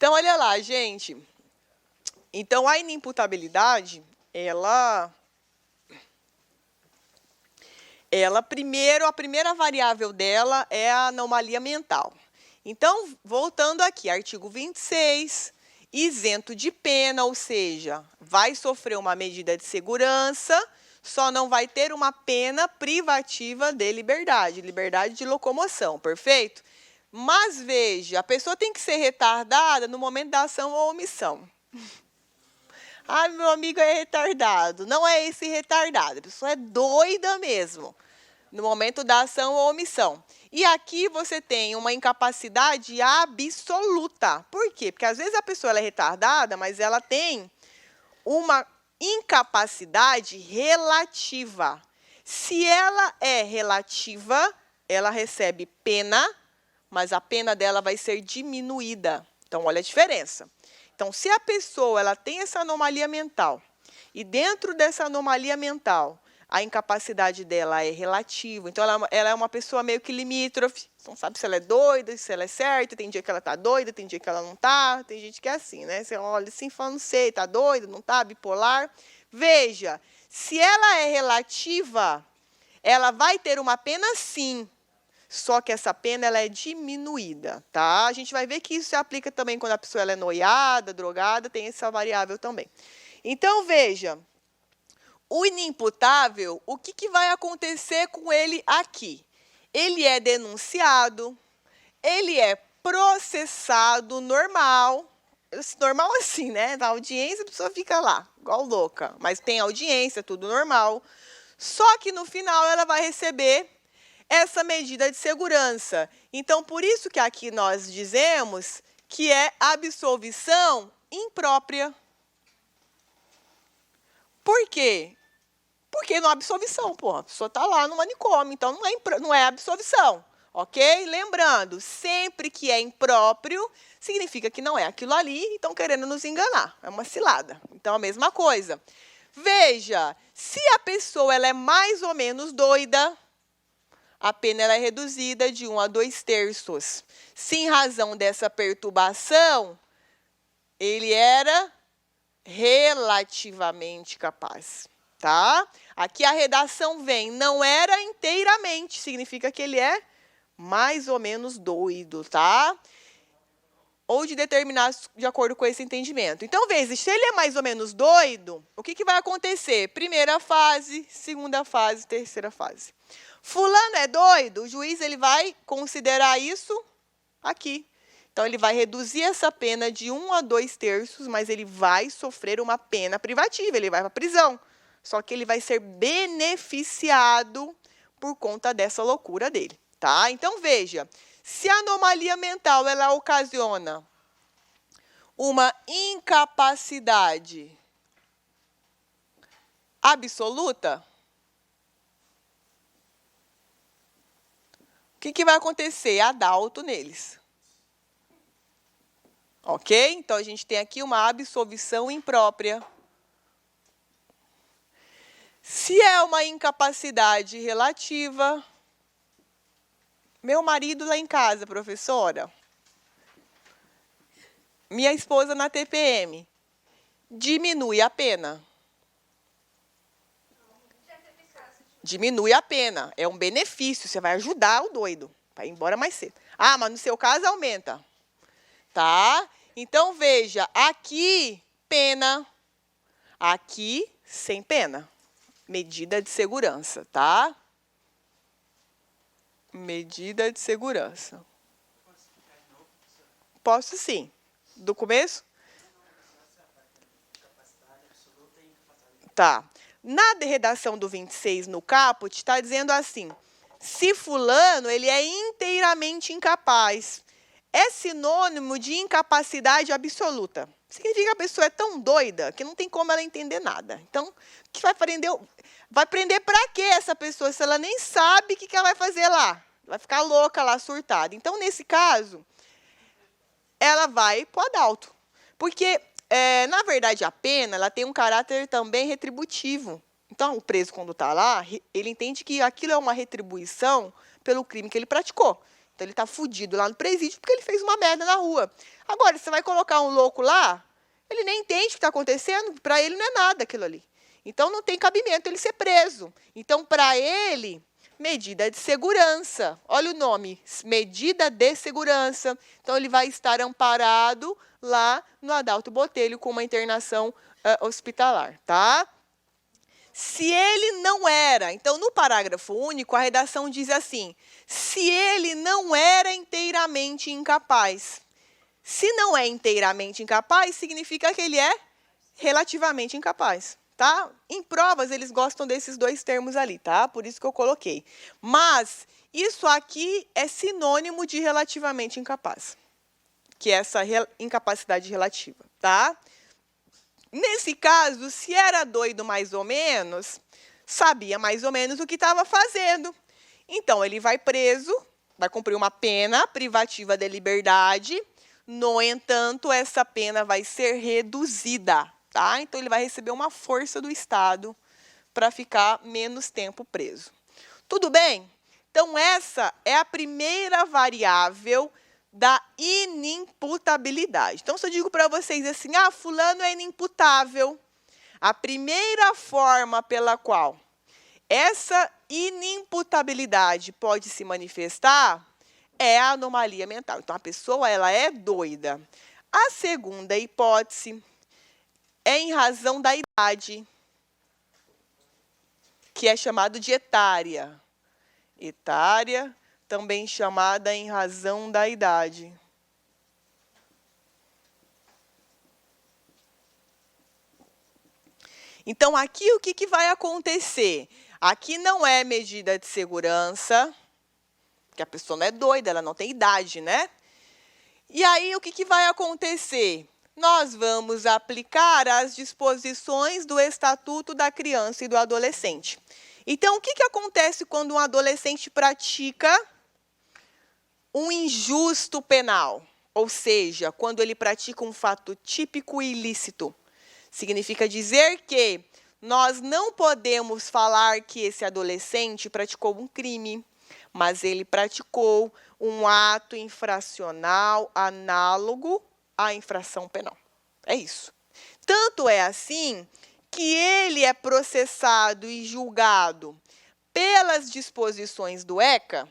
Então, olha lá, gente. Então, a inimputabilidade, ela primeiro, a primeira variável dela é a anomalia mental. Então, voltando aqui, artigo 26, isento de pena, ou seja, vai sofrer uma medida de segurança, só não vai ter uma pena privativa de liberdade de locomoção, perfeito? Mas, veja, a pessoa tem que ser retardada no momento da ação ou omissão. Ah, meu amigo é retardado. Não é esse retardado, a pessoa é doida mesmo, no momento da ação ou omissão. E aqui você tem uma incapacidade absoluta. Por quê? Porque às vezes a pessoa ela é retardada, mas ela tem uma incapacidade relativa. Se ela é relativa, ela recebe pena, mas a pena dela vai ser diminuída. Então, olha a diferença. Então, se a pessoa ela tem essa anomalia mental, e dentro dessa anomalia mental, a incapacidade dela é relativa, então ela é uma pessoa meio que limítrofe, não sabe se ela é doida, se ela é certa, tem dia que ela está doida, tem dia que ela não está, tem gente que é assim, né? Você olha assim e fala, não sei, está doida, não está, bipolar. Veja, se ela é relativa, ela vai ter uma pena sim, só que essa pena ela é diminuída, tá? A gente vai ver que isso se aplica também quando a pessoa ela é noiada, drogada, tem essa variável também. Então, veja, o inimputável, o que vai acontecer com ele aqui? Ele é denunciado, ele é processado normal assim, né? Na audiência a pessoa fica lá, igual louca, mas tem audiência, tudo normal. Só que no final ela vai receber essa medida de segurança. Então, por isso que aqui nós dizemos que é absolvição imprópria. Por quê? Porque não é absolvição, pô. A pessoa está lá no manicômio, então não é absolvição, ok? Lembrando, sempre que é impróprio, significa que não é aquilo ali e estão querendo nos enganar. É uma cilada. Então, a mesma coisa. Veja, se a pessoa ela é mais ou menos doida, a pena ela é reduzida de 1 a 2/3. Se em razão dessa perturbação, ele era relativamente capaz, tá? Aqui a redação vem, não era inteiramente, significa que ele é mais ou menos doido, tá? Ou de determinar de acordo com esse entendimento. Então, veja, se ele é mais ou menos doido, o que vai acontecer? Primeira fase, segunda fase, terceira fase. Fulano é doido, o juiz ele vai considerar isso aqui. Então, ele vai reduzir essa pena de 1 a 2/3, mas ele vai sofrer uma pena privativa, ele vai para a prisão. Só que ele vai ser beneficiado por conta dessa loucura dele, tá? Então, veja, se a anomalia mental ela ocasiona uma incapacidade absoluta, o que vai acontecer? Adalto neles. Ok? Então, a gente tem aqui uma absolvição imprópria. Se é uma incapacidade relativa, meu marido lá em casa, professora, minha esposa na TPM, diminui a pena. Diminui a pena, é um benefício, você vai ajudar o doido, vai embora mais cedo. Ah, mas no seu caso aumenta, tá? Então, veja, aqui, pena, aqui, sem pena. Medida de segurança, tá? Medida de segurança. Posso sim. Do começo? Tá. Na redação do 26, no caput, está dizendo assim, se fulano ele é inteiramente incapaz, é sinônimo de incapacidade absoluta. Significa que a pessoa é tão doida que não tem como ela entender nada. Então, o que vai prender? Vai prender para quê essa pessoa se ela nem sabe o que ela vai fazer lá? Vai ficar louca lá, surtada. Então, nesse caso, ela vai para o adalto. Porque, na verdade, a pena ela tem um caráter também retributivo. Então, o preso, quando está lá, ele entende que aquilo é uma retribuição pelo crime que ele praticou. Então, ele está fudido lá no presídio porque ele fez uma merda na rua. Agora, você vai colocar um louco lá, ele nem entende o que está acontecendo, para ele não é nada aquilo ali. Então, não tem cabimento ele ser preso. Então, para ele, medida de segurança. Olha o nome, medida de segurança. Então, ele vai estar amparado lá no Adalto Botelho com uma internação hospitalar, tá? Se ele não era, então, no parágrafo único, a redação diz assim, se ele não era inteiramente incapaz. Se não é inteiramente incapaz, significa que ele é relativamente incapaz, tá? Em provas, eles gostam desses dois termos ali, tá? Por isso que eu coloquei. Mas isso aqui é sinônimo de relativamente incapaz, que é essa incapacidade relativa, tá? Nesse caso, se era doido mais ou menos, sabia mais ou menos o que estava fazendo. Então, ele vai preso, vai cumprir uma pena privativa de liberdade. No entanto, essa pena vai ser reduzida, tá? Então, ele vai receber uma força do Estado para ficar menos tempo preso. Tudo bem? Então, essa é a primeira variável da inimputabilidade. Então, se eu digo para vocês assim, fulano é inimputável, a primeira forma pela qual essa inimputabilidade pode se manifestar é a anomalia mental. Então, a pessoa ela é doida. A segunda hipótese é em razão da idade, que é chamado de etária. Etária, também chamada em razão da idade. Então, aqui o que vai acontecer? Aqui não é medida de segurança, porque a pessoa não é doida, ela não tem idade, né? E aí, o que vai acontecer? Nós vamos aplicar as disposições do Estatuto da Criança e do Adolescente. Então, o que acontece quando um adolescente pratica um injusto penal? Ou seja, quando ele pratica um fato típico e ilícito. Significa dizer que nós não podemos falar que esse adolescente praticou um crime, mas ele praticou um ato infracional análogo à infração penal. É isso. Tanto é assim que ele é processado e julgado pelas disposições do ECA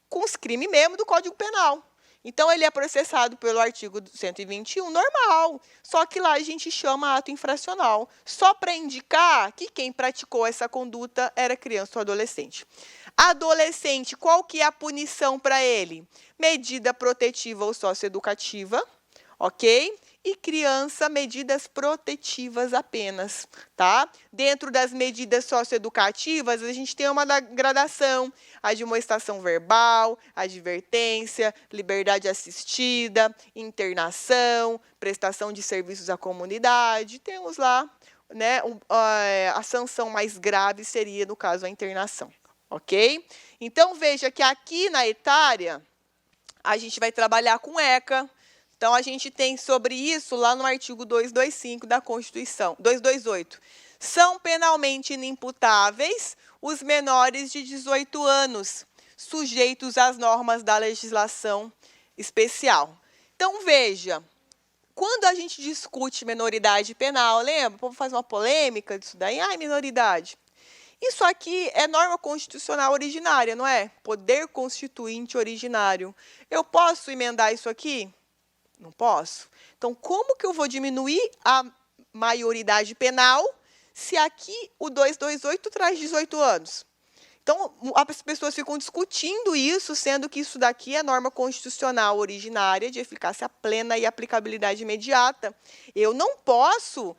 com os crimes mesmo do Código Penal. Então, ele é processado pelo artigo 121, normal, só que lá a gente chama ato infracional, só para indicar que quem praticou essa conduta era criança ou adolescente. Adolescente, qual que é a punição para ele? Medida protetiva ou socioeducativa, ok? E criança, medidas protetivas apenas, tá? Dentro das medidas socioeducativas, a gente tem uma gradação, admoestação verbal, advertência, liberdade assistida, internação, prestação de serviços à comunidade. Temos lá, né, a sanção mais grave seria, no caso, a internação, ok? Então, veja que aqui na etária, a gente vai trabalhar com ECA. Então, a gente tem sobre isso lá no artigo 225 da Constituição, 228. São penalmente inimputáveis os menores de 18 anos, sujeitos às normas da legislação especial. Então, veja, quando a gente discute minoridade penal, lembra? O povo faz uma polêmica disso daí, minoridade. Isso aqui é norma constitucional originária, não é? Poder constituinte originário. Eu posso emendar isso aqui? Não posso. Então, como que eu vou diminuir a maioridade penal se aqui o 228 traz 18 anos? Então, as pessoas ficam discutindo isso, sendo que isso daqui é norma constitucional originária de eficácia plena e aplicabilidade imediata. Eu não posso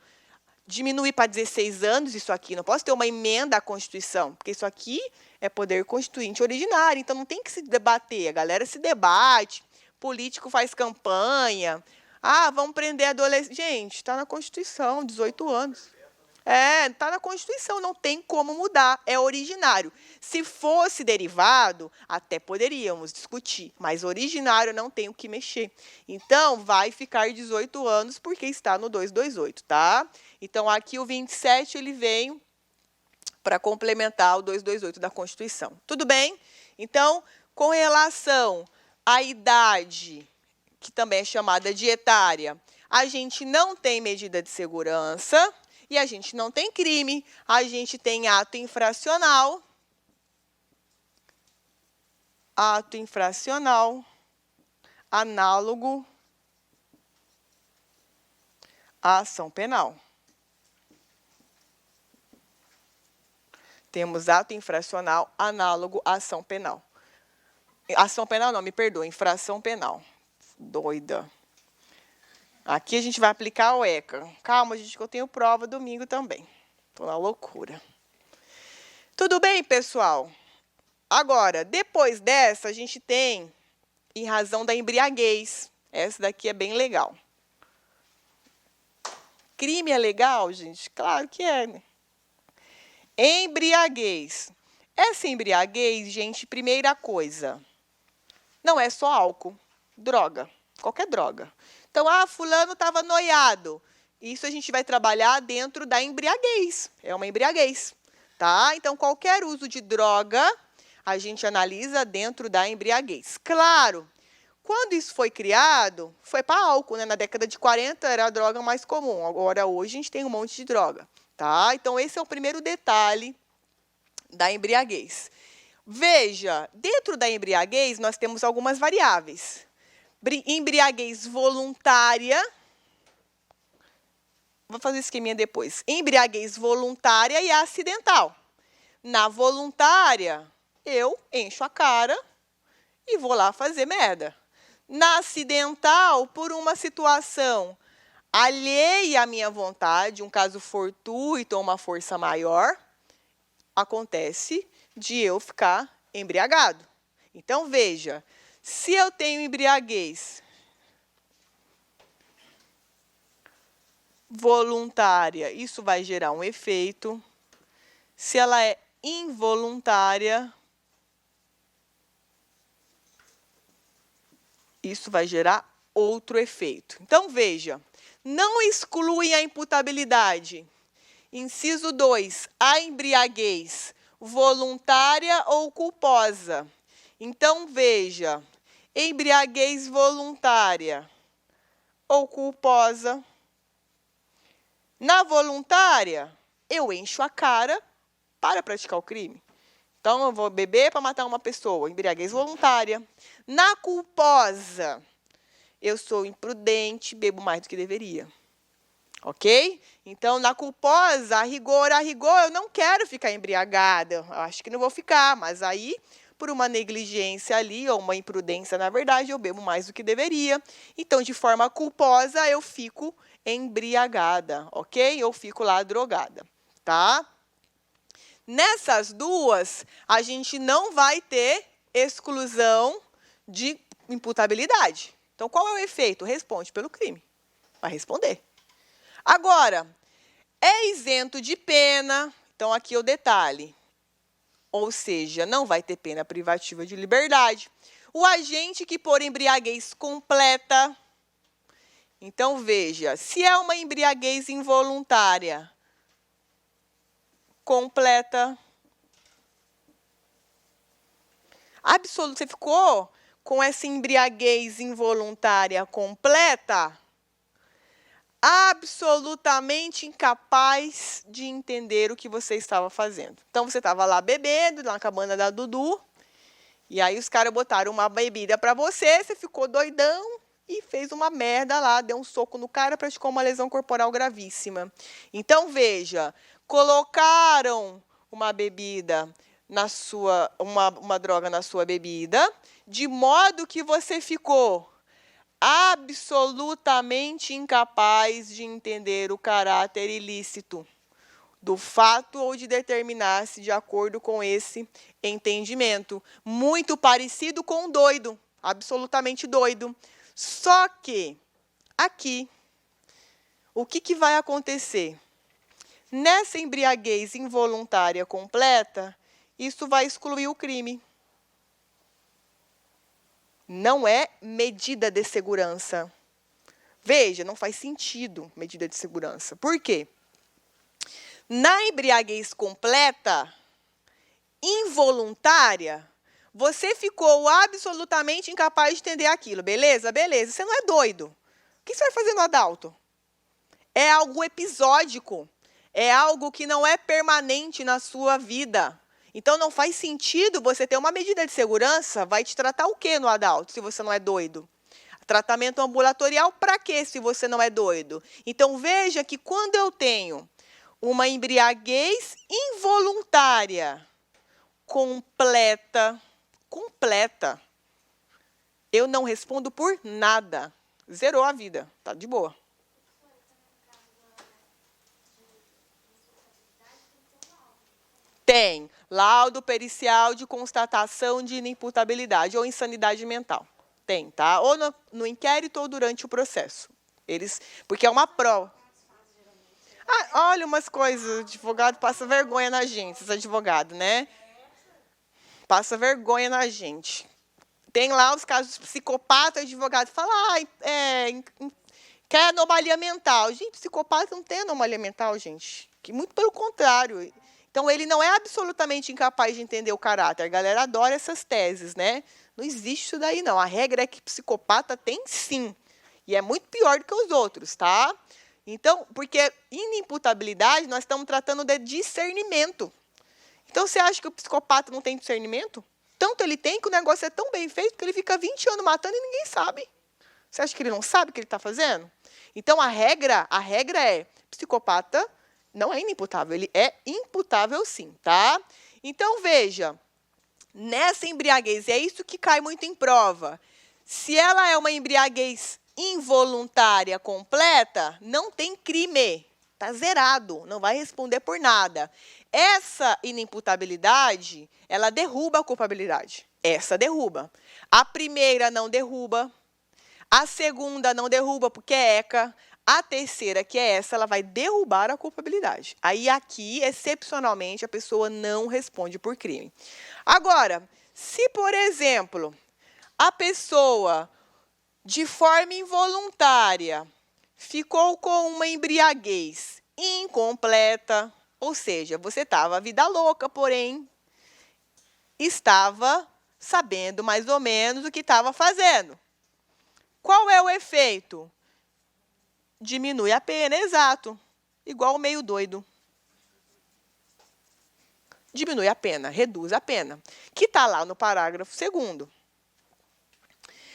diminuir para 16 anos isso aqui, não posso ter uma emenda à Constituição, porque isso aqui é poder constituinte originário, então não tem que se debater, a galera se debate, político faz campanha, vamos prender adolescente. Gente, está na Constituição, 18 anos. Está na Constituição, não tem como mudar, é originário. Se fosse derivado, até poderíamos discutir, mas originário não tem o que mexer. Então, vai ficar 18 anos porque está no 228, tá? Então, aqui o 27, ele veio para complementar o 228 da Constituição. Tudo bem? Então, Com relação à idade, que também é chamada de etária, a gente não tem medida de segurança e a gente não tem crime. A gente tem ato infracional, análogo à ação penal. Temos ato infracional análogo à ação penal. Ação penal não, me perdoa, infração penal. Doida. Aqui a gente vai aplicar o ECA. Calma, gente, que eu tenho prova domingo também. Tô na loucura. Tudo bem, pessoal? Agora, depois dessa, a gente tem, em razão da embriaguez. Essa daqui é bem legal. Crime é legal, gente? Claro que é, né? Embriaguez. Essa embriaguez, gente, primeira coisa, não é só álcool, droga, qualquer droga. Então, fulano estava noiado. Isso a gente vai trabalhar dentro da embriaguez. É uma embriaguez, tá? Então, qualquer uso de droga, a gente analisa dentro da embriaguez. Claro, quando isso foi criado, foi para álcool, né? Na década de 40 era a droga mais comum. Agora, hoje, a gente tem um monte de droga, tá? Então, esse é o primeiro detalhe da embriaguez. Veja, dentro da embriaguez, nós temos algumas variáveis. Embriaguez voluntária. Vou fazer o esqueminha depois. Embriaguez voluntária e acidental. Na voluntária, eu encho a cara e vou lá fazer merda. Na acidental, por uma situação alheia à minha vontade, um caso fortuito ou uma força maior, acontece de eu ficar embriagado. Então, veja, se eu tenho embriaguez voluntária, isso vai gerar um efeito. Se ela é involuntária, isso vai gerar outro efeito. Então, veja, não exclui a imputabilidade. Inciso 2, a embriaguez voluntária ou culposa. Então, veja, embriaguez voluntária ou culposa. Na voluntária, eu encho a cara para praticar o crime. Então, eu vou beber para matar uma pessoa, embriaguez voluntária. Na culposa, eu sou imprudente, bebo mais do que deveria. Ok? Então, na culposa, a rigor, eu não quero ficar embriagada. Eu acho que não vou ficar, mas aí, por uma negligência ali, ou uma imprudência, na verdade, eu bebo mais do que deveria. Então, de forma culposa, eu fico embriagada, ok? Eu fico lá drogada, tá? Nessas duas, a gente não vai ter exclusão de imputabilidade. Então, qual é o efeito? Responde pelo crime. Vai responder. Agora, é isento de pena. Então, aqui é o detalhe. Ou seja, não vai ter pena privativa de liberdade. O agente que por embriaguez completa. Então, veja, se é uma embriaguez involuntária, completa. Absoluto, você ficou com essa embriaguez involuntária completa, absolutamente incapaz de entender o que você estava fazendo. Então, você estava lá bebendo, na cabana da Dudu, e aí os caras botaram uma bebida para você, você ficou doidão e fez uma merda lá, deu um soco no cara, praticou uma lesão corporal gravíssima. Então, veja, colocaram uma bebida na sua, uma droga na sua bebida, de modo que você ficou absolutamente incapaz de entender o caráter ilícito do fato ou de determinar-se de acordo com esse entendimento. Muito parecido com um doido, absolutamente doido. Só que, aqui, o que vai acontecer? Nessa embriaguez involuntária completa, isso vai excluir o crime. Não é medida de segurança. Veja, não faz sentido medida de segurança. Por quê? Na embriaguez completa, involuntária, Você ficou absolutamente incapaz de entender aquilo, beleza? Beleza, você não é doido. O que você vai fazer no adulto? É algo episódico, é algo que não é permanente na sua vida. Então, não faz sentido você ter uma medida de segurança, vai te tratar o quê no adulto, se você não é doido? Tratamento ambulatorial para quê, se você não é doido? Então, veja que quando eu tenho uma embriaguez involuntária, completa, eu não respondo por nada. Zerou a vida, tá de boa. Tem laudo pericial de constatação de inimputabilidade ou insanidade mental. Tem, tá? Ou no inquérito ou durante o processo. Porque é uma prova. Ah, olha umas coisas, advogado passa vergonha na gente, esses advogados, né? Passa vergonha na gente. Tem lá os casos de psicopata, advogado fala, quer anomalia mental. Gente, psicopata não tem anomalia mental, gente. Que muito pelo contrário. Então, ele não é absolutamente incapaz de entender o caráter. A galera adora essas teses, né? Não existe isso daí, não. A regra é que psicopata tem sim. E é muito pior do que os outros, tá? Então, porque inimputabilidade, nós estamos tratando de discernimento. Então, você acha que o psicopata não tem discernimento? Tanto ele tem que o negócio é tão bem feito que ele fica 20 anos matando e ninguém sabe. Você acha que ele não sabe o que ele está fazendo? Então, a regra é, psicopata não é inimputável, ele é imputável sim, tá? Então, veja, nessa embriaguez, é isso que cai muito em prova. Se ela é uma embriaguez involuntária completa, não tem crime, está zerado, não vai responder por nada. Essa inimputabilidade, ela derruba a culpabilidade. Essa derruba. A primeira não derruba. A segunda não derruba porque é ECA. A terceira, que é essa, ela vai derrubar a culpabilidade. Aí, aqui, excepcionalmente, a pessoa não responde por crime. Agora, se, por exemplo, a pessoa, de forma involuntária, ficou com uma embriaguez incompleta, ou seja, você estava a vida louca, porém, estava sabendo mais ou menos o que estava fazendo. Qual é o efeito? Diminui a pena, exato. Igual o meio doido. Diminui a pena, reduz a pena. Que está lá no parágrafo 2º.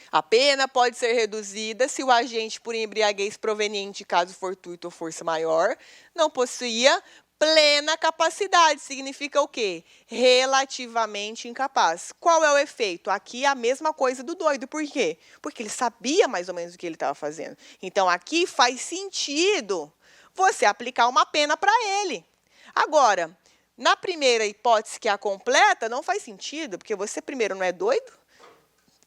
A pena pode ser reduzida se o agente por embriaguez proveniente de caso fortuito ou força maior não possuía plena capacidade. Significa o quê? Relativamente incapaz. Qual é o efeito? Aqui é a mesma coisa do doido. Por quê? Porque ele sabia mais ou menos o que ele estava fazendo. Então, aqui faz sentido você aplicar uma pena para ele. Agora, na primeira hipótese, que é a completa, não faz sentido, porque você, primeiro, não é doido,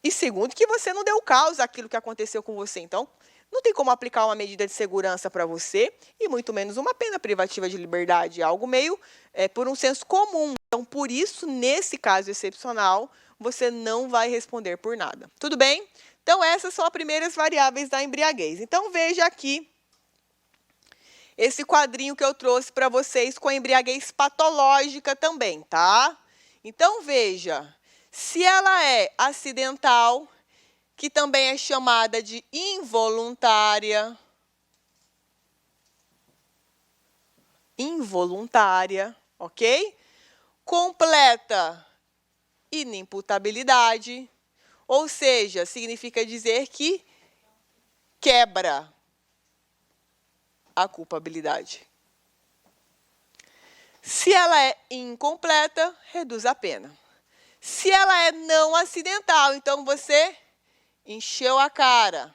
e segundo, que você não deu causa àquilo que aconteceu com você. Então, não tem como aplicar uma medida de segurança para você, e muito menos uma pena privativa de liberdade, algo meio por um senso comum. Então, por isso, nesse caso excepcional, você não vai responder por nada. Tudo bem? Então, essas são as primeiras variáveis da embriaguez. Então, veja aqui esse quadrinho que eu trouxe para vocês com a embriaguez patológica também, tá? Então, veja, se ela é acidental, que também é chamada de involuntária, ok? Completa inimputabilidade, ou seja, significa dizer que quebra a culpabilidade. Se ela é incompleta, reduz a pena. Se ela é não acidental, então você encheu a cara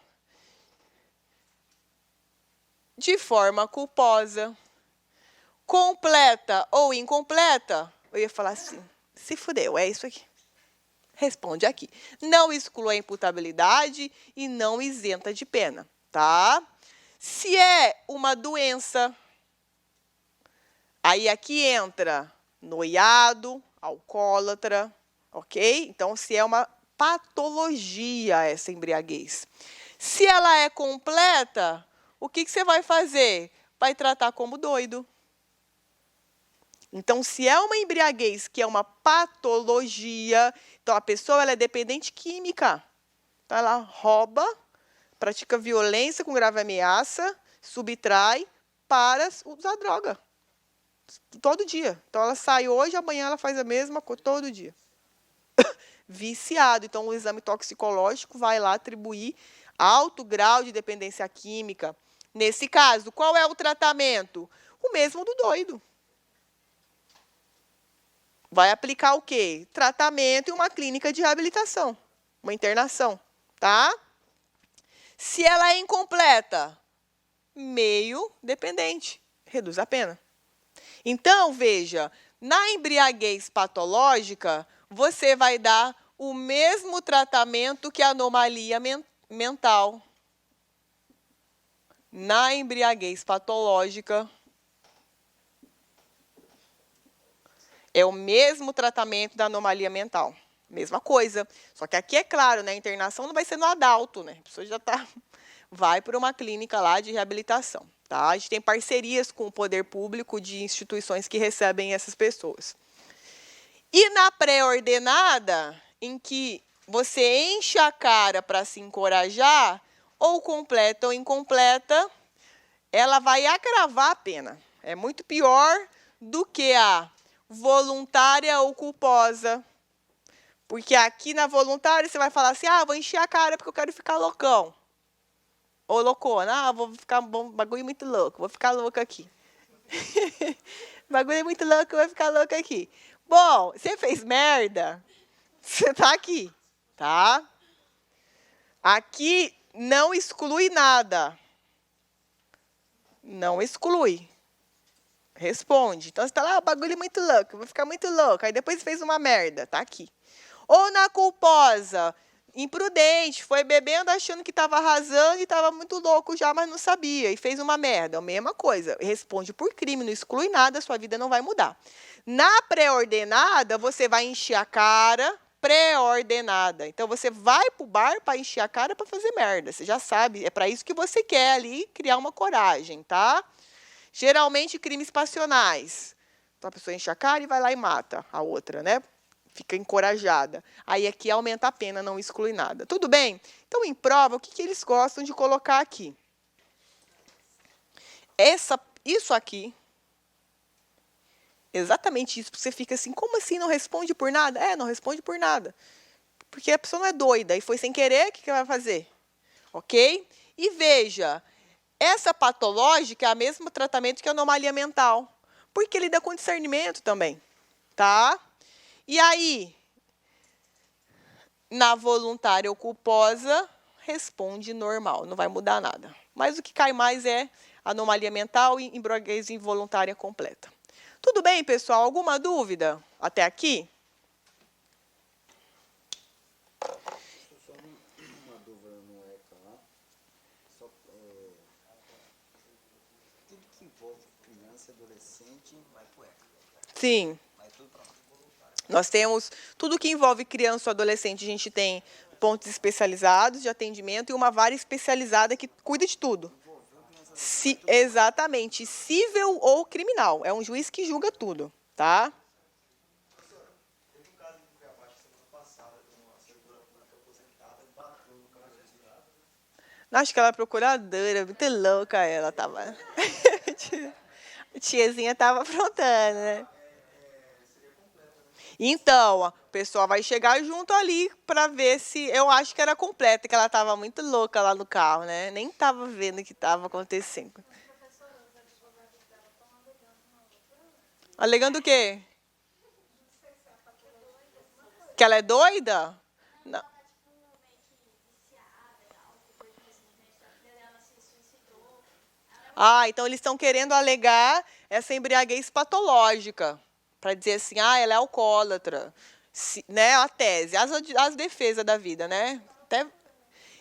de forma culposa. Completa ou incompleta, eu ia falar assim, se fudeu, é isso aqui. Responde aqui. Não exclui a imputabilidade e não isenta de pena, tá? Se é uma doença, aí aqui entra noiado, alcoólatra, ok? Então, se é uma patologia essa embriaguez. Se ela é completa, o que você vai fazer? Vai tratar como doido. Então, se é uma embriaguez que é uma patologia, Então, a pessoa ela é dependente química. Então, ela rouba, pratica violência com grave ameaça, subtrai para usar droga. Todo dia. Então, ela sai hoje, amanhã ela faz a mesma coisa, todo dia. Viciado. Então, o exame toxicológico vai lá atribuir alto grau de dependência química. Nesse caso, qual é o tratamento? O mesmo do doido. Vai aplicar o quê? Tratamento e uma clínica de reabilitação, uma internação, tá? Se ela é incompleta, meio dependente, reduz a pena. Então, veja, na embriaguez patológica, você vai dar o mesmo tratamento que a anomalia mental. Na embriaguez patológica, é o mesmo tratamento da anomalia mental. Mesma coisa. Só que aqui é claro, né? A internação não vai ser no adulto, né? A pessoa já vai para uma clínica lá de reabilitação. Tá? A gente tem parcerias com o poder público de instituições que recebem essas pessoas. E na pré-ordenada, em que você enche a cara para se encorajar, ou completa ou incompleta, ela vai agravar a pena. É muito pior do que a voluntária ou culposa. Porque aqui na voluntária você vai falar assim, vou encher a cara porque eu quero ficar loucão. Ou loucona, vou ficar bagulho muito louco, vou ficar louca aqui. Bagulho muito louco, vou ficar louca aqui. Bom, você fez merda, você tá aqui, tá? Aqui não exclui nada. Não exclui. Responde. Então, você tá lá, bagulho muito louco, vou ficar muito louco. Aí depois fez uma merda, tá aqui. Ou na culposa, imprudente, foi bebendo achando que estava arrasando e estava muito louco já, mas não sabia, e fez uma merda. A mesma coisa, responde por crime, não exclui nada, sua vida não vai mudar. Na pré-ordenada, você vai encher a cara, pré-ordenada. Então, você vai para o bar para encher a cara para fazer merda. Você já sabe, é para isso que você quer ali, criar uma coragem, tá? Geralmente, crimes passionais. Então, a pessoa enche a cara e vai lá e mata a outra, né? Fica encorajada. Aí aqui aumenta a pena, não exclui nada. Tudo bem? Então, em prova, o que eles gostam de colocar aqui? Isso aqui, exatamente isso. Você fica assim, como assim não responde por nada? Não responde por nada. Porque a pessoa não é doida e foi sem querer, o que ela vai fazer? Ok? E veja, essa patológica é o mesmo tratamento que a anomalia mental. Porque lida com discernimento também. Tá? E aí, na voluntária ou culposa, responde normal, não vai mudar nada. Mas o que cai mais é anomalia mental e embriaguez involuntária completa. Tudo bem, pessoal? Alguma dúvida até aqui? Só uma dúvida no ECA lá. Tudo que envolve criança e adolescente vai para o ECA. Sim. Nós temos tudo que envolve criança ou adolescente, a gente tem pontos especializados de atendimento e uma vara especializada que cuida de tudo. Exatamente, civil ou criminal. É um juiz que julga tudo, tá? Acho que ela é procuradora, muito louca ela tava. A tiazinha tava aprontando, né? Então, o pessoal vai chegar junto ali para ver se... Eu acho que era completa, que ela estava muito louca lá no carro, né? Nem estava vendo o que estava acontecendo. Alegando o quê? Que ela é doida? Não. Então eles estão querendo alegar essa embriaguez patológica. Para dizer assim, ela é alcoólatra. Né, a tese, as defesas da vida, né?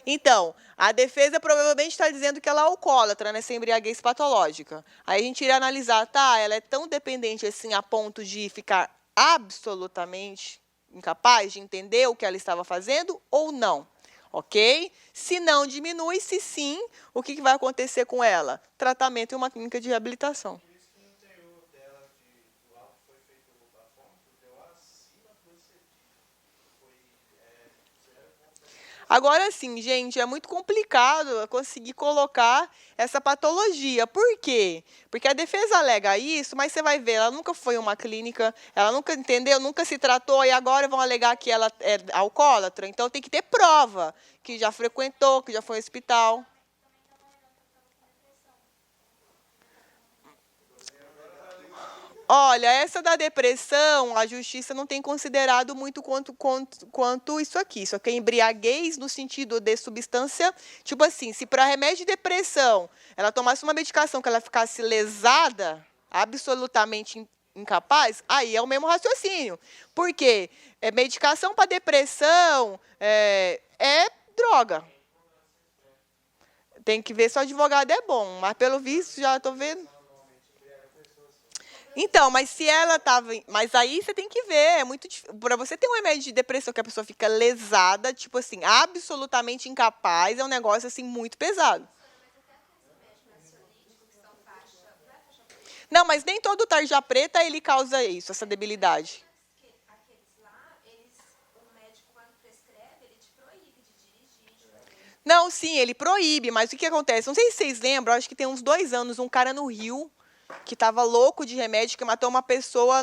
Então, a defesa provavelmente está dizendo que ela é alcoólatra, nessa embriaguez patológica. Aí a gente iria analisar, ela é tão dependente assim a ponto de ficar absolutamente incapaz de entender o que ela estava fazendo ou não. Ok? Se não diminui, se sim, o que vai acontecer com ela? Tratamento em uma clínica de reabilitação. Agora sim, gente, é muito complicado conseguir colocar essa patologia. Por quê? Porque a defesa alega isso, mas você vai ver, ela nunca foi uma clínica, ela nunca entendeu, nunca se tratou, e agora vão alegar que ela é alcoólatra. Então tem que ter prova que já frequentou, que já foi ao hospital. Olha, essa da depressão, a justiça não tem considerado muito quanto isso aqui. Isso aqui é embriaguez no sentido de substância. Tipo assim, se para remédio de depressão ela tomasse uma medicação que ela ficasse lesada, absolutamente incapaz, aí é o mesmo raciocínio. Por quê? Medicação para depressão é droga. Tem que ver se o advogado é bom, mas pelo visto já estou vendo. Então, mas se ela estava. Mas aí você tem que ver. É muito difícil. Para você ter um remédio de depressão que a pessoa fica lesada, tipo assim, absolutamente incapaz, é um negócio assim muito pesado. Não, mas nem todo tarja preta ele causa isso, essa debilidade. Não, sim, ele proíbe, mas o que acontece? Não sei se vocês lembram, acho que tem uns 2 anos, um cara no Rio que estava louco de remédio, que matou uma pessoa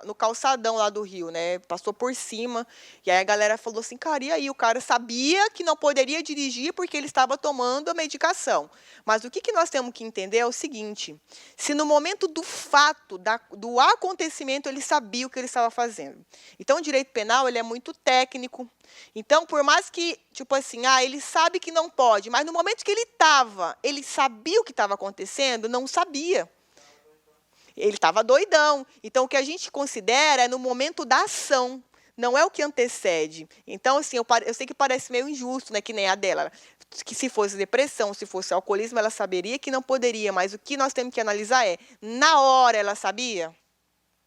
no calçadão lá do Rio, né? Passou por cima. E aí a galera falou assim, cara, e aí? O cara sabia que não poderia dirigir porque ele estava tomando a medicação. Mas o que nós temos que entender é o seguinte, se no momento do fato, do acontecimento, ele sabia o que ele estava fazendo. Então, o direito penal ele é muito técnico. Então, por mais que, tipo assim, ele sabe que não pode, mas no momento que ele sabia o que estava acontecendo, não sabia. Ele estava doidão. Então, o que a gente considera é no momento da ação, não é o que antecede. Então, assim, eu sei que parece meio injusto, né, que nem a dela, que se fosse depressão, se fosse alcoolismo, ela saberia que não poderia, mas o que nós temos que analisar é, na hora ela sabia?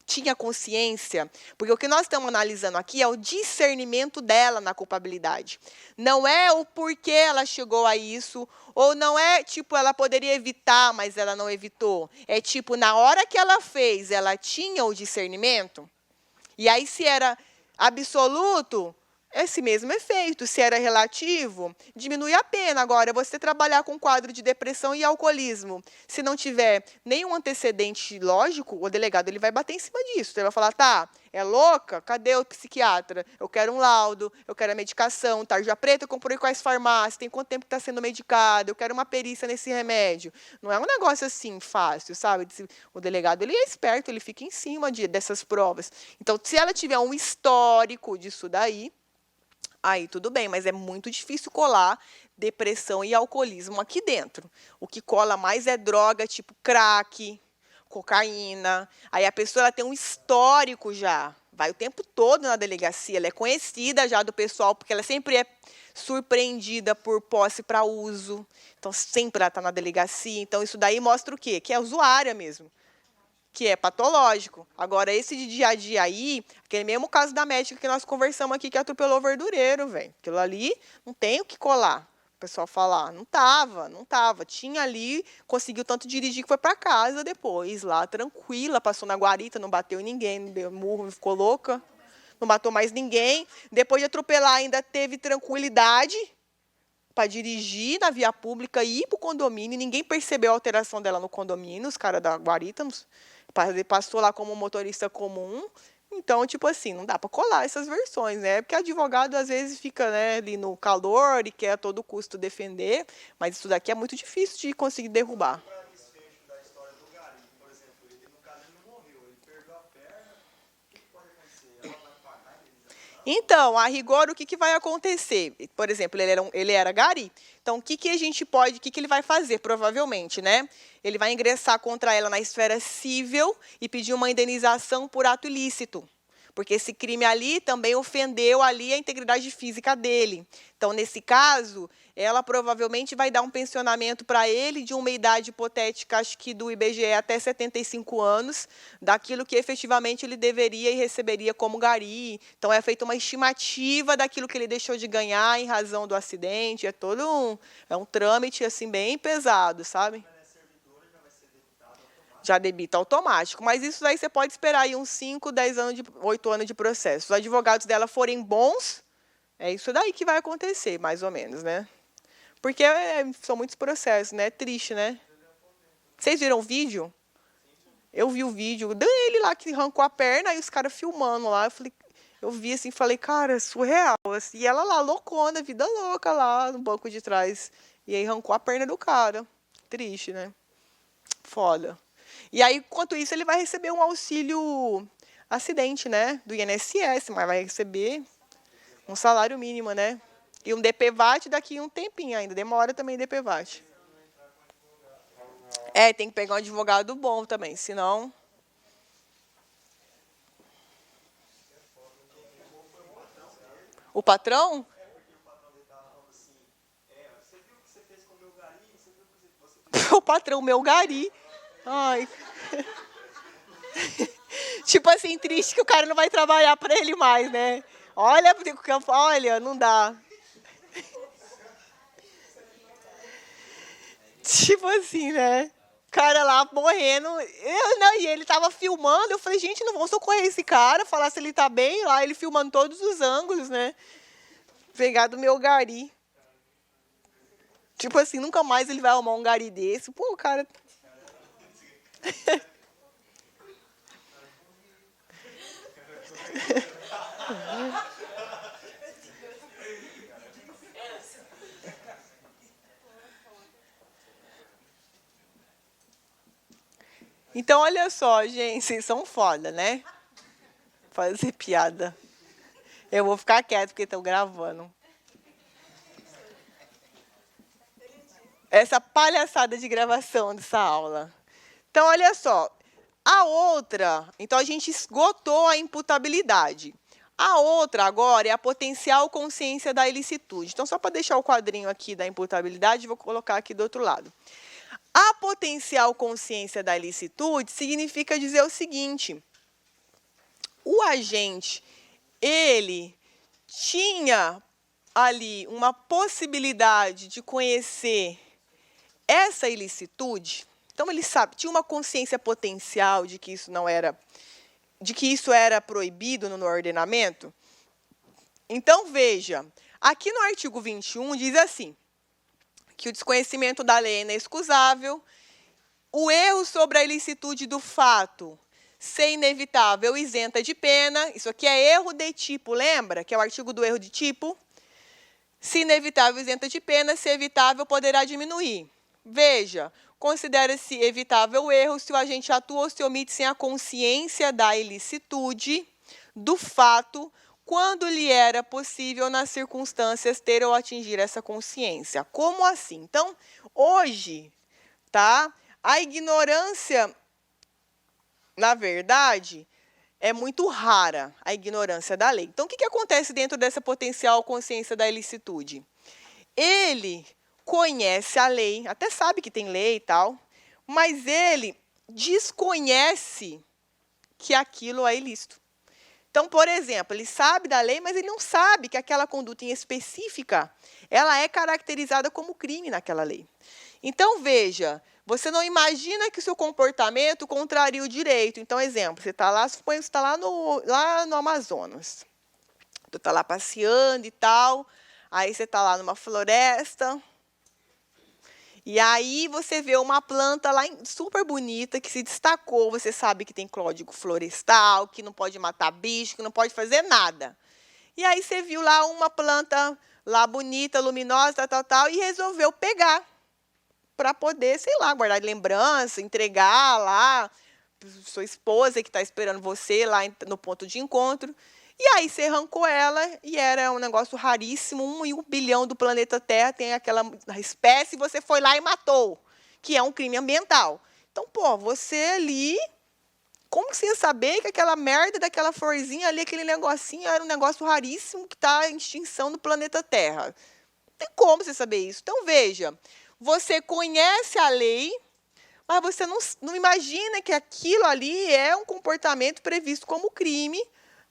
Tinha consciência? Porque o que nós estamos analisando aqui é o discernimento dela na culpabilidade. Não é o porquê ela chegou a isso, ou não é, tipo, ela poderia evitar, mas ela não evitou. É tipo, na hora que ela fez, ela tinha o discernimento? E aí, se era absoluto, esse mesmo efeito. Se era relativo, diminui a pena. Agora, você trabalhar com quadro de depressão e alcoolismo, se não tiver nenhum antecedente lógico, o delegado ele vai bater em cima disso. Ele vai falar, tá, é louca? Cadê o psiquiatra? Eu quero um laudo, eu quero a medicação, tarja preta, eu comprei quais farmácias, tem quanto tempo que está sendo medicado, eu quero uma perícia nesse remédio. Não é um negócio assim fácil, sabe? O delegado ele é esperto, ele fica em cima dessas provas. Então, se ela tiver um histórico disso daí, aí tudo bem, mas é muito difícil colar depressão e alcoolismo aqui dentro. O que cola mais é droga tipo crack, cocaína. Aí a pessoa ela tem um histórico já. Vai o tempo todo na delegacia. Ela é conhecida já do pessoal, porque ela sempre é surpreendida por posse para uso. Então, sempre ela está na delegacia. Então, isso daí mostra o quê? Que é usuária mesmo. Que é patológico. Agora, esse de dia a dia aí, aquele mesmo caso da médica que nós conversamos aqui, que atropelou o verdureiro, velho. Aquilo ali não tem o que colar. O pessoal falar, não tava. Tinha ali, conseguiu tanto dirigir que foi para casa depois, lá, tranquila, passou na guarita, não bateu em ninguém, não deu murro, ficou louca, não matou mais ninguém. Depois de atropelar, ainda teve tranquilidade para dirigir na via pública e ir para o condomínio. Ninguém percebeu a alteração dela no condomínio, os caras da guarita, passou lá como motorista comum. Então, tipo assim, não dá para colar essas versões, né? Porque advogado, às vezes, fica, né, ali no calor e quer a todo custo defender, mas isso daqui é muito difícil de conseguir derrubar. Então, a rigor, o que vai acontecer? Por exemplo, ele era gari. Então, o que a gente pode, o que ele vai fazer, provavelmente, né? Ele vai ingressar contra ela na esfera civil e pedir uma indenização por ato ilícito. Porque esse crime ali também ofendeu ali a integridade física dele. Então, nesse caso, ela provavelmente vai dar um pensionamento para ele de uma idade hipotética, acho que do IBGE até 75 anos, daquilo que efetivamente ele deveria e receberia como gari. Então, é feita uma estimativa daquilo que ele deixou de ganhar em razão do acidente. É todo um trâmite assim bem pesado, sabe? Já debita automático. Mas isso daí você pode esperar aí uns 5, 10 anos, 8 anos de processo. Se os advogados dela forem bons, É isso daí que vai acontecer, mais ou menos, né? Porque são muitos processos, né? É triste, né? Vocês viram o vídeo? Eu vi o vídeo dele lá que arrancou a perna e os caras filmando lá. Eu vi assim, falei, cara, surreal. Assim, e ela lá, loucona, vida louca lá no banco de trás. E aí arrancou a perna do cara. Triste, né? Foda. E aí, enquanto isso, ele vai receber um auxílio acidente, né? Do INSS, mas vai receber um salário mínimo, né? E um DPVAT daqui a um tempinho ainda. Demora também DPVAT. Tem que pegar um advogado bom também, senão... O patrão? O patrão, meu gari. Ai. Tipo assim, triste que o cara não vai trabalhar para ele mais, né? Olha, não dá. Tipo assim, né? O cara lá morrendo. E ele tava filmando. Eu falei, gente, não vão socorrer esse cara, falar se ele tá bem lá. Ele filmando todos os ângulos, né? Pegar do meu gari. Tipo assim, nunca mais ele vai arrumar um gari desse. Pô, o cara... Então, olha só, gente, vocês são foda, né? Fazer piada. Eu vou ficar quieto porque estão gravando. Essa palhaçada de gravação dessa aula. Então, olha só. A outra, então a gente esgotou a imputabilidade. A outra agora é a potencial consciência da ilicitude. Então, só para deixar o quadrinho aqui da imputabilidade, vou colocar aqui do outro lado. A potencial consciência da ilicitude significa dizer o seguinte: o agente, ele tinha ali uma possibilidade de conhecer essa ilicitude. Então ele tinha uma consciência potencial de que isso era proibido no ordenamento. Então veja, aqui no artigo 21 diz assim: que o desconhecimento da lei é inexcusável, o erro sobre a ilicitude do fato ser inevitável isenta de pena, isso aqui é erro de tipo, lembra? Que é o artigo do erro de tipo. Se inevitável isenta de pena, se evitável poderá diminuir. Veja, considera-se evitável o erro se o agente atua ou se omite sem a consciência da ilicitude do fato, quando lhe era possível, nas circunstâncias, ter ou atingir essa consciência. Como assim? Então, hoje, tá? A ignorância, na verdade, é muito rara, a ignorância da lei. Então, o que acontece dentro dessa potencial consciência da ilicitude? Ele conhece a lei, até sabe que tem lei e tal, mas ele desconhece que aquilo é ilícito. Então, por exemplo, ele sabe da lei, mas ele não sabe que aquela conduta em específica, ela é caracterizada como crime naquela lei. Então, veja, você não imagina que o seu comportamento contraria o direito. Então, exemplo, você está lá no Amazonas. Você está lá passeando e tal, aí você está lá numa floresta, e aí você vê uma planta lá super bonita, que se destacou, você sabe que tem código florestal, que não pode matar bicho, que não pode fazer nada. E aí você viu lá uma planta lá bonita, luminosa, tal, e resolveu pegar para poder, sei lá, guardar de lembrança, entregar lá sua esposa que está esperando você lá no ponto de encontro. E aí você arrancou ela e era um negócio raríssimo, 1 em 1 bilhão do planeta Terra tem aquela espécie e você foi lá e matou, que é um crime ambiental. Então, pô, você ali, como que você ia saber que aquela merda daquela florzinha ali, aquele negocinho, era um negócio raríssimo que está em extinção no planeta Terra? Não tem como você saber isso. Então, veja, você conhece a lei, mas você não imagina que aquilo ali é um comportamento previsto como crime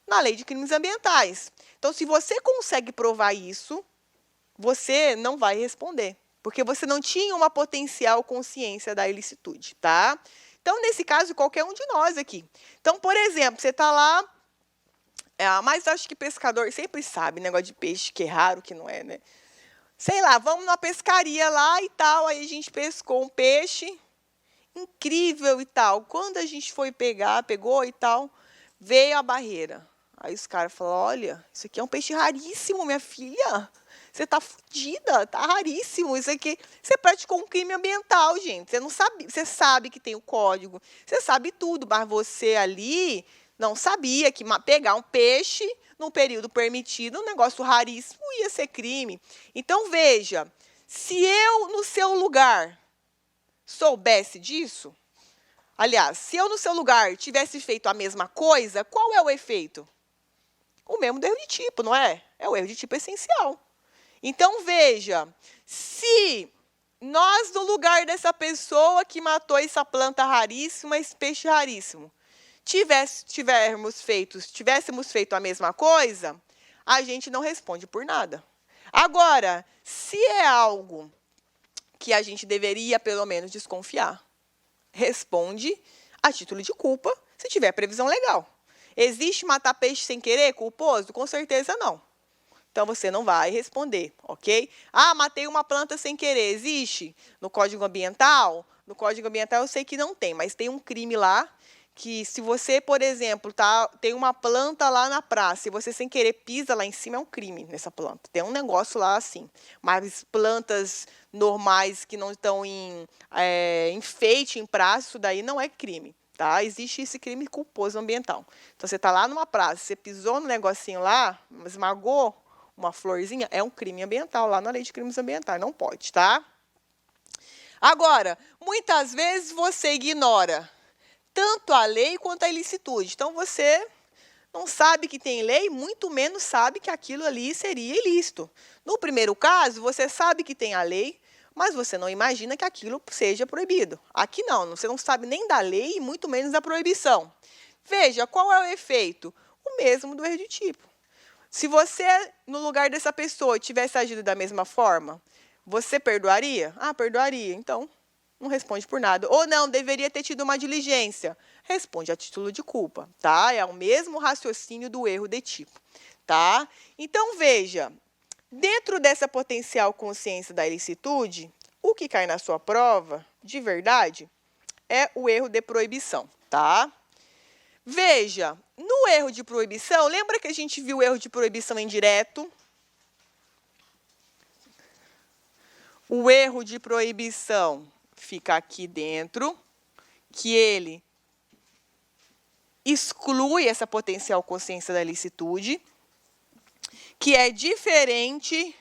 na lei de crimes ambientais. Então, se você consegue provar isso, você não vai responder, porque você não tinha uma potencial consciência da ilicitude, tá? Então, nesse caso, qualquer um de nós aqui. Então, por exemplo, você está lá Mas acho que pescador sempre sabe, negócio de peixe, que é raro, que não é, né? Sei lá, vamos numa pescaria lá e tal, aí a gente pescou um peixe incrível e tal. Quando a gente foi pegar, pegou e tal, veio a barreira. Aí os caras falaram, olha, isso aqui é um peixe raríssimo, minha filha. Você tá fodida, tá raríssimo. Isso aqui, você praticou um crime ambiental, gente. Você não sabe, você sabe que tem o código, você sabe tudo, mas você ali não sabia que pegar um peixe num período permitido, um negócio raríssimo, ia ser crime. Então, veja, se eu, no seu lugar, soubesse disso, aliás, se eu, no seu lugar, tivesse feito a mesma coisa, qual é o efeito? O mesmo do erro de tipo, não é? É o erro de tipo essencial. Então, veja, se nós, no lugar dessa pessoa que matou essa planta raríssima, esse peixe raríssimo, tivéssemos feito a mesma coisa, a gente não responde por nada. Agora, se é algo que a gente deveria, pelo menos, desconfiar, responde a título de culpa, se tiver previsão legal. Existe matar peixe sem querer, culposo? Com certeza não. Então, você não vai responder, ok? Ah, matei uma planta sem querer. Existe no Código Ambiental? No Código Ambiental eu sei que não tem, mas tem um crime lá que se você, por exemplo, tem uma planta lá na praça e você sem querer pisa lá em cima, é um crime nessa planta. Tem um negócio lá assim. Mas plantas normais que não estão em enfeite em praça, isso daí não é crime. Tá? Existe esse crime culposo ambiental. Então, você está lá numa praça, você pisou no negocinho lá, esmagou uma florzinha, é um crime ambiental lá na lei de crimes ambientais, não pode, tá? Agora, muitas vezes você ignora tanto a lei quanto a ilicitude. Então, você não sabe que tem lei, muito menos sabe que aquilo ali seria ilícito. No primeiro caso, você sabe que tem a lei, mas você não imagina que aquilo seja proibido. Aqui não, você não sabe nem da lei e muito menos da proibição. Veja, qual é o efeito? O mesmo do erro de tipo. Se você, no lugar dessa pessoa, tivesse agido da mesma forma, você perdoaria? Ah, perdoaria. Então, não responde por nada. Ou não, deveria ter tido uma diligência. Responde a título de culpa, tá? É o mesmo raciocínio do erro de tipo, tá? Então, veja, dentro dessa potencial consciência da ilicitude, o que cai na sua prova, de verdade, é o erro de proibição, tá? Veja, no erro de proibição, lembra que a gente viu o erro de proibição indireto? O erro de proibição fica aqui dentro, que ele exclui essa potencial consciência da ilicitude, que é diferente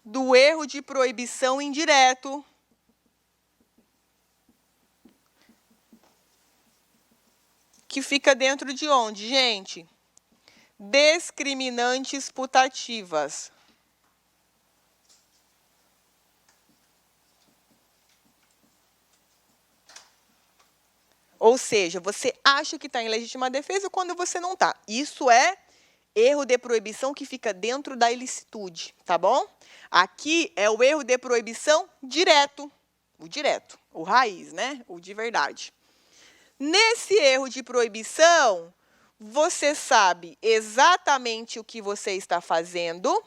do erro de proibição indireto, que fica dentro de onde, gente? Discriminantes putativas. Ou seja, você acha que está em legítima defesa quando você não está. Isso é erro de proibição que fica dentro da ilicitude, tá bom? Aqui é o erro de proibição direto, o raiz, né? O de verdade. Nesse erro de proibição, você sabe exatamente o que você está fazendo,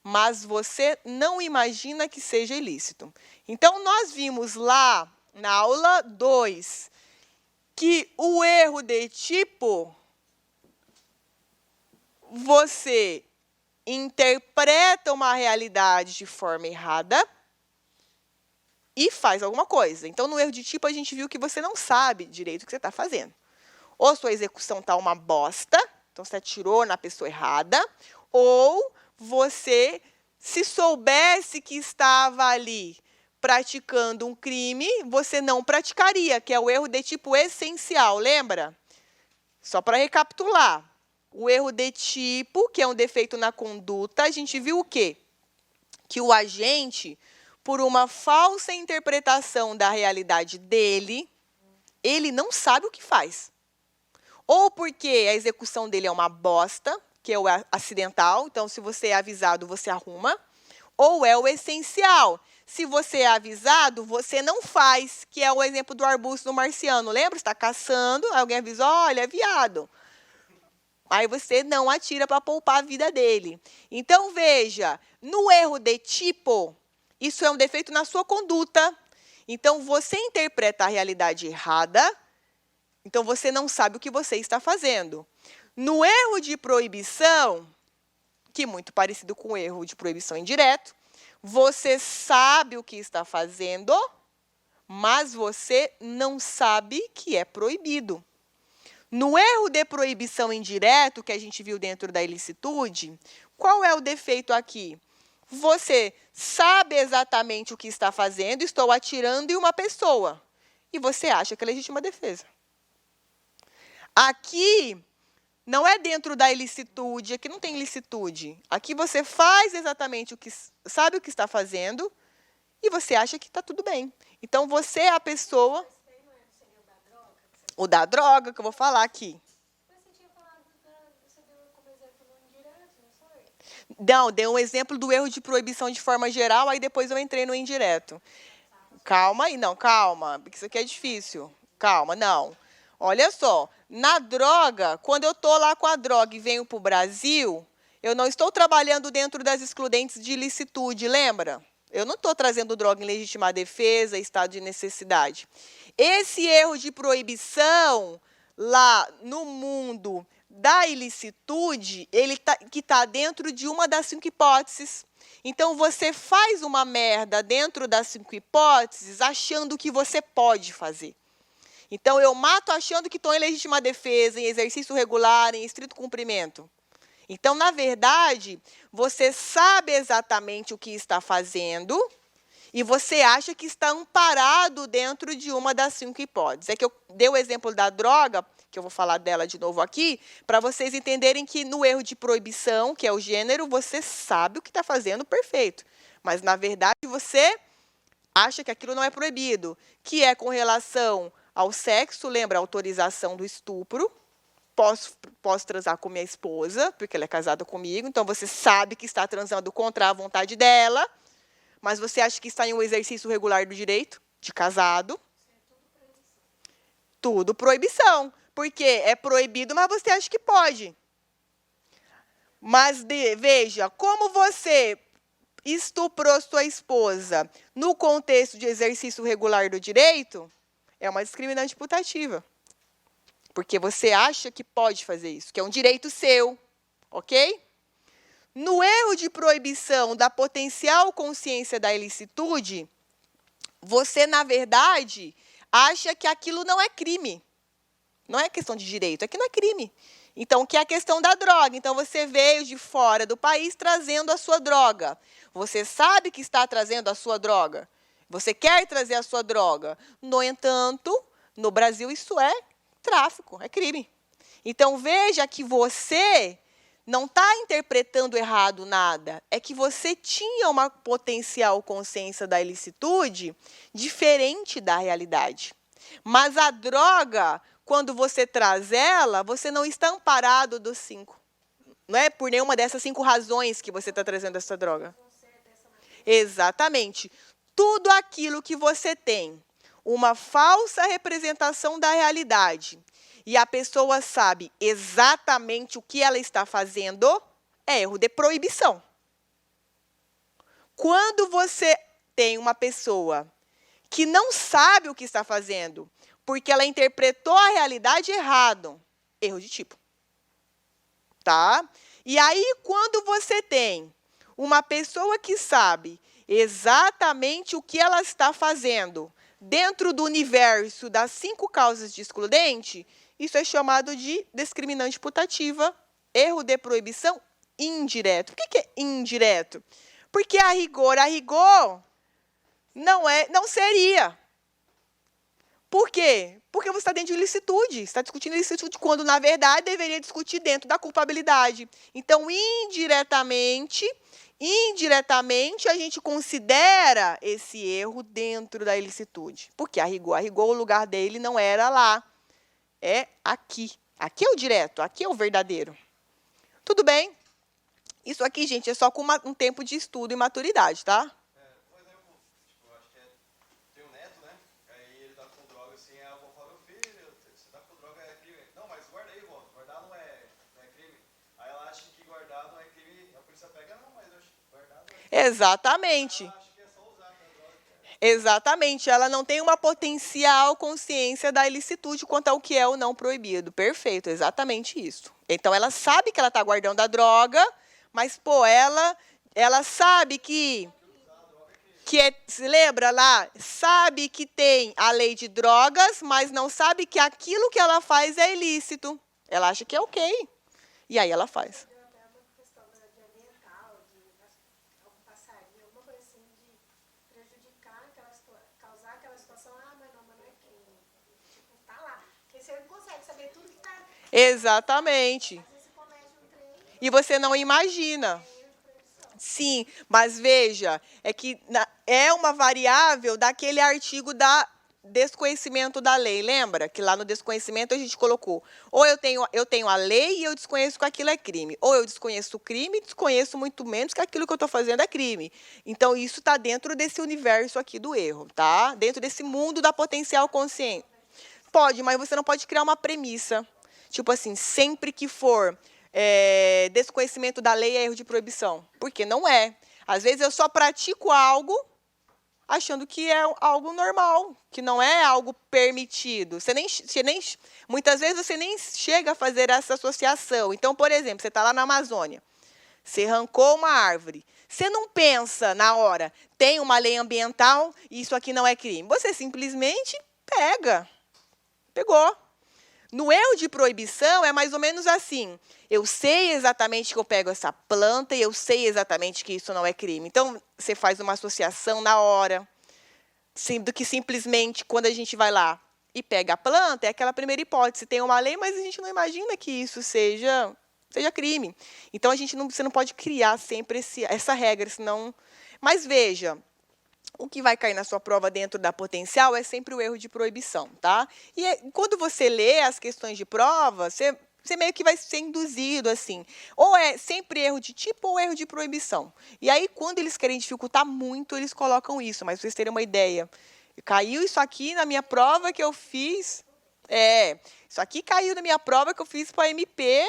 mas você não imagina que seja ilícito. Então, nós vimos lá na aula 2 que o erro de tipo, você interpreta uma realidade de forma errada e faz alguma coisa. Então, no erro de tipo, a gente viu que você não sabe direito o que você está fazendo. Ou sua execução está uma bosta, então você atirou na pessoa errada, ou você, se soubesse que estava ali praticando um crime, você não praticaria, que é o erro de tipo essencial, lembra? Só para recapitular. O erro de tipo, que é um defeito na conduta, a gente viu o quê? Que o agente, por uma falsa interpretação da realidade dele, ele não sabe o que faz. Ou porque a execução dele é uma bosta, que é o acidental, então se você é avisado, você arruma. Ou é o essencial. Se você é avisado, você não faz, que é o exemplo do arbusto do marciano. Lembra? Você está caçando, alguém avisa, olha, é viado. Aí você não atira para poupar a vida dele. Então, veja, no erro de tipo, isso é um defeito na sua conduta. Então, você interpreta a realidade errada, então você não sabe o que você está fazendo. No erro de proibição, que é muito parecido com o erro de proibição indireto, você sabe o que está fazendo, mas você não sabe que é proibido. No erro de proibição indireto, que a gente viu dentro da ilicitude, qual é o defeito aqui? Você sabe exatamente o que está fazendo, estou atirando em uma pessoa, e você acha que é legítima defesa. Aqui, não é dentro da ilicitude, aqui não tem ilicitude. Aqui você faz exatamente o que sabe o que está fazendo, e você acha que está tudo bem. Então, você é a pessoa... O da droga, que eu vou falar aqui. Mas você tinha falado, você deu como exemplo no indireto, não foi? Não, dei um exemplo do erro de proibição de forma geral, aí depois eu entrei no indireto. Calma aí, não, calma, porque isso aqui é difícil. Calma, não. Olha só, na droga, quando eu estou lá com a droga e venho para o Brasil, eu não estou trabalhando dentro das excludentes de ilicitude, lembra? Eu não estou trazendo droga em legítima defesa, estado de necessidade. Esse erro de proibição lá no mundo da ilicitude, que está dentro de uma das 5 hipóteses. Então, você faz uma merda dentro das 5 hipóteses achando que você pode fazer. Então, eu mato achando que estou em legítima defesa, em exercício regular, em estrito cumprimento. Então, na verdade, você sabe exatamente o que está fazendo e você acha que está amparado dentro de uma das 5 hipóteses. É que eu dei o exemplo da droga, que eu vou falar dela de novo aqui, para vocês entenderem que no erro de proibição, que é o gênero, você sabe o que está fazendo perfeito. Mas, na verdade, você acha que aquilo não é proibido, que é com relação ao sexo, lembra a autorização do estupro, posso transar com minha esposa, porque ela é casada comigo, então você sabe que está transando contra a vontade dela, mas você acha que está em um exercício regular do direito de casado. Tudo proibição, porque é proibido, mas você acha que pode. Mas veja, como você estuprou sua esposa no contexto de exercício regular do direito, é uma discriminante putativa. Porque você acha que pode fazer isso, que é um direito seu, ok? No erro de proibição da potencial consciência da ilicitude, você, na verdade, acha que aquilo não é crime. Não é questão de direito, aqui não é crime. Então, que é a questão da droga. Então, você veio de fora do país trazendo a sua droga. Você sabe que está trazendo a sua droga. Você quer trazer a sua droga. No entanto, no Brasil, isso é tráfico, é crime. Então, veja que você não está interpretando errado nada. É que você tinha uma potencial consciência da ilicitude diferente da realidade. Mas a droga, quando você traz ela, você não está amparado dos 5. Não é por nenhuma dessas 5 razões que você está trazendo essa droga. Exatamente. Tudo aquilo que você tem uma falsa representação da realidade e a pessoa sabe exatamente o que ela está fazendo, é erro de proibição. Quando você tem uma pessoa que não sabe o que está fazendo, porque ela interpretou a realidade errado, erro de tipo. Tá? E aí, quando você tem uma pessoa que sabe exatamente o que ela está fazendo dentro do universo das 5 causas de excludente, isso é chamado de discriminante putativa, erro de proibição indireto. Por que é indireto? Porque a rigor não seria. Por quê? Porque você está dentro de ilicitude. Você está discutindo ilicitude quando, na verdade, deveria discutir dentro da culpabilidade. Então, indiretamente, a gente considera esse erro dentro da ilicitude. Porque a rigor, o lugar dele não era lá. É aqui. Aqui é o direto, aqui é o verdadeiro. Tudo bem? Isso aqui, gente, é só com um tempo de estudo e maturidade, tá? Por exemplo, tipo, acho que tem um neto, né? Aí ele tá com droga assim, aí a avó fala, meu filho, você tá com droga, é crime. Não, mas guarda aí, vó. Guardar não é crime. polícia pega não, mas eu acho que guardado. Exatamente. Acho que é só usar pra droga. Exatamente. Ela não tem uma potencial consciência da ilicitude quanto ao que é ou não proibido. Perfeito, exatamente isso. Então ela sabe que ela está guardando a droga, mas, pô, ela sabe se lembra lá, sabe que tem a lei de drogas, mas não sabe que aquilo que ela faz é ilícito. Ela acha que é ok. E aí ela faz. Deu até uma questão de ambiental, de algum passarinho, alguma coisa assim, de prejudicar causar aquela situação, mas não é crime. Tipo, tá lá. Porque você não consegue saber tudo que tá. Exatamente. Às vezes você comete um trem E você não imagina. e erro de proibição. Sim, mas veja, é que é uma variável daquele artigo da desconhecimento da lei. Lembra que lá no desconhecimento a gente colocou, ou eu tenho a lei e eu desconheço que aquilo é crime, ou eu desconheço o crime e desconheço muito menos que aquilo que eu estou fazendo é crime. Então, isso está dentro desse universo aqui do erro, tá? Dentro desse mundo da potencial consciência. Pode, mas você não pode criar uma premissa. Tipo assim, sempre que for desconhecimento da lei é erro de proibição. Porque não é. Às vezes eu só pratico algo achando que é algo normal, que não é algo permitido. Muitas vezes você nem chega a fazer essa associação. Então, por exemplo, você está lá na Amazônia, você arrancou uma árvore. Você não pensa na hora, tem uma lei ambiental e isso aqui não é crime. Você simplesmente pegou. No erro de proibição é mais ou menos assim. Eu sei exatamente que eu pego essa planta e eu sei exatamente que isso não é crime. Então, você faz uma associação na hora, do que simplesmente quando a gente vai lá e pega a planta, é aquela primeira hipótese. Tem uma lei, mas a gente não imagina que isso seja crime. Então, você não pode criar sempre essa regra, senão... Mas veja, o que vai cair na sua prova dentro da potencial é sempre o erro de proibição, tá? E quando você lê as questões de prova, você meio que vai ser induzido, assim. Ou é sempre erro de tipo ou erro de proibição. E aí, quando eles querem dificultar muito, eles colocam isso. Mas para vocês terem uma ideia, caiu isso aqui na minha prova que eu fiz... isso aqui caiu na minha prova que eu fiz para a MP...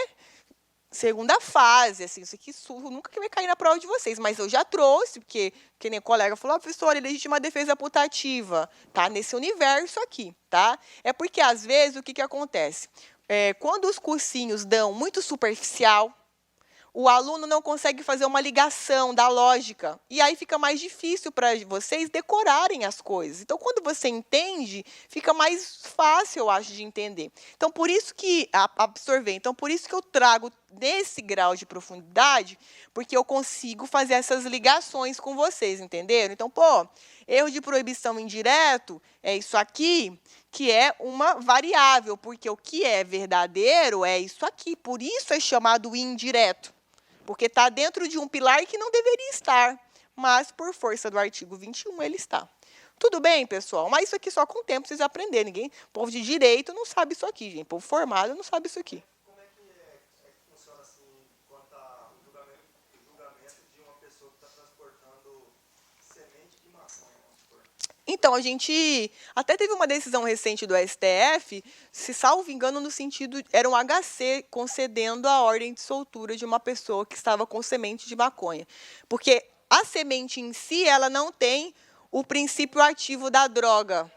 Segunda fase, assim, isso aqui nunca que vai cair na prova de vocês, mas eu já trouxe, porque, que nem o colega falou, professora, legítima defesa putativa, tá? Nesse universo aqui, tá? É porque, às vezes, o que acontece? Quando os cursinhos dão muito superficial, o aluno não consegue fazer uma ligação da lógica. E aí fica mais difícil para vocês decorarem as coisas. Então, quando você entende, fica mais fácil, eu acho, de entender. Então, por isso que absorver. Então, por isso que eu trago nesse grau de profundidade, porque eu consigo fazer essas ligações com vocês, entenderam? Então, erro de proibição indireto é isso aqui, que é uma variável, porque o que é verdadeiro é isso aqui. Por isso é chamado indireto. Porque está dentro de um pilar que não deveria estar, mas, por força do artigo 21, ele está. Tudo bem, pessoal? Mas isso aqui só com o tempo vocês aprenderem. Povo de direito não sabe isso aqui, gente. Povo formado não sabe isso aqui. Como é que funciona assim, quanto ao julgamento de uma pessoa que está transportando semente de maconha, vamos supor? Então, a gente até teve uma decisão recente do STF, se salvo engano, no sentido, era um HC concedendo a ordem de soltura de uma pessoa que estava com semente de maconha. Porque a semente em si, ela não tem o princípio ativo da droga.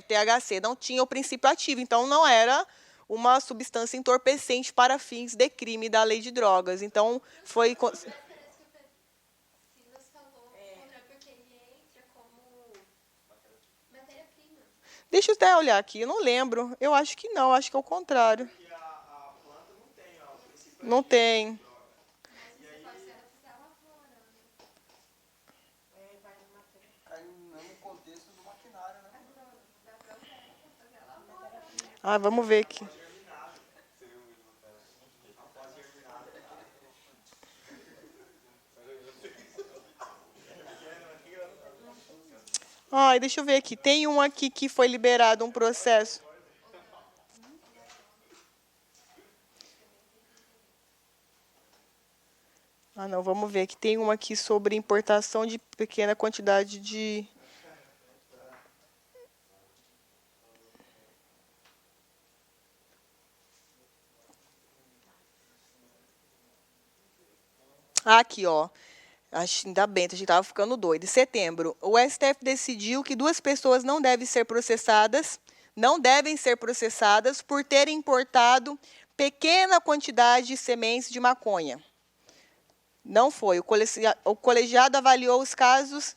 THC, não tinha o princípio ativo, então não era uma substância entorpecente para fins de crime da lei de drogas. Então, foi... Parece que o Silas falou contra, porque ele entra como matéria-prima. Deixa eu até olhar aqui, eu não lembro. Eu acho que não, acho que é o contrário. Porque a planta não tem o princípio Não tem. Mas você pode ser ela fizer lavoura, né? Vai no matéria. Cai no mesmo contexto do maquinário, né? Dá pra fazer a lavoura. Ah, vamos ver aqui. Ai, deixa eu ver aqui. Tem um aqui que foi liberado um processo. Ah, não, vamos ver aqui. Tem um aqui sobre importação de pequena quantidade de... Aqui, ó. Ainda bem, a gente estava ficando doido. Em setembro, o STF decidiu que 2 pessoas não devem ser processadas por terem importado pequena quantidade de sementes de maconha. Não foi. O colegiado avaliou os casos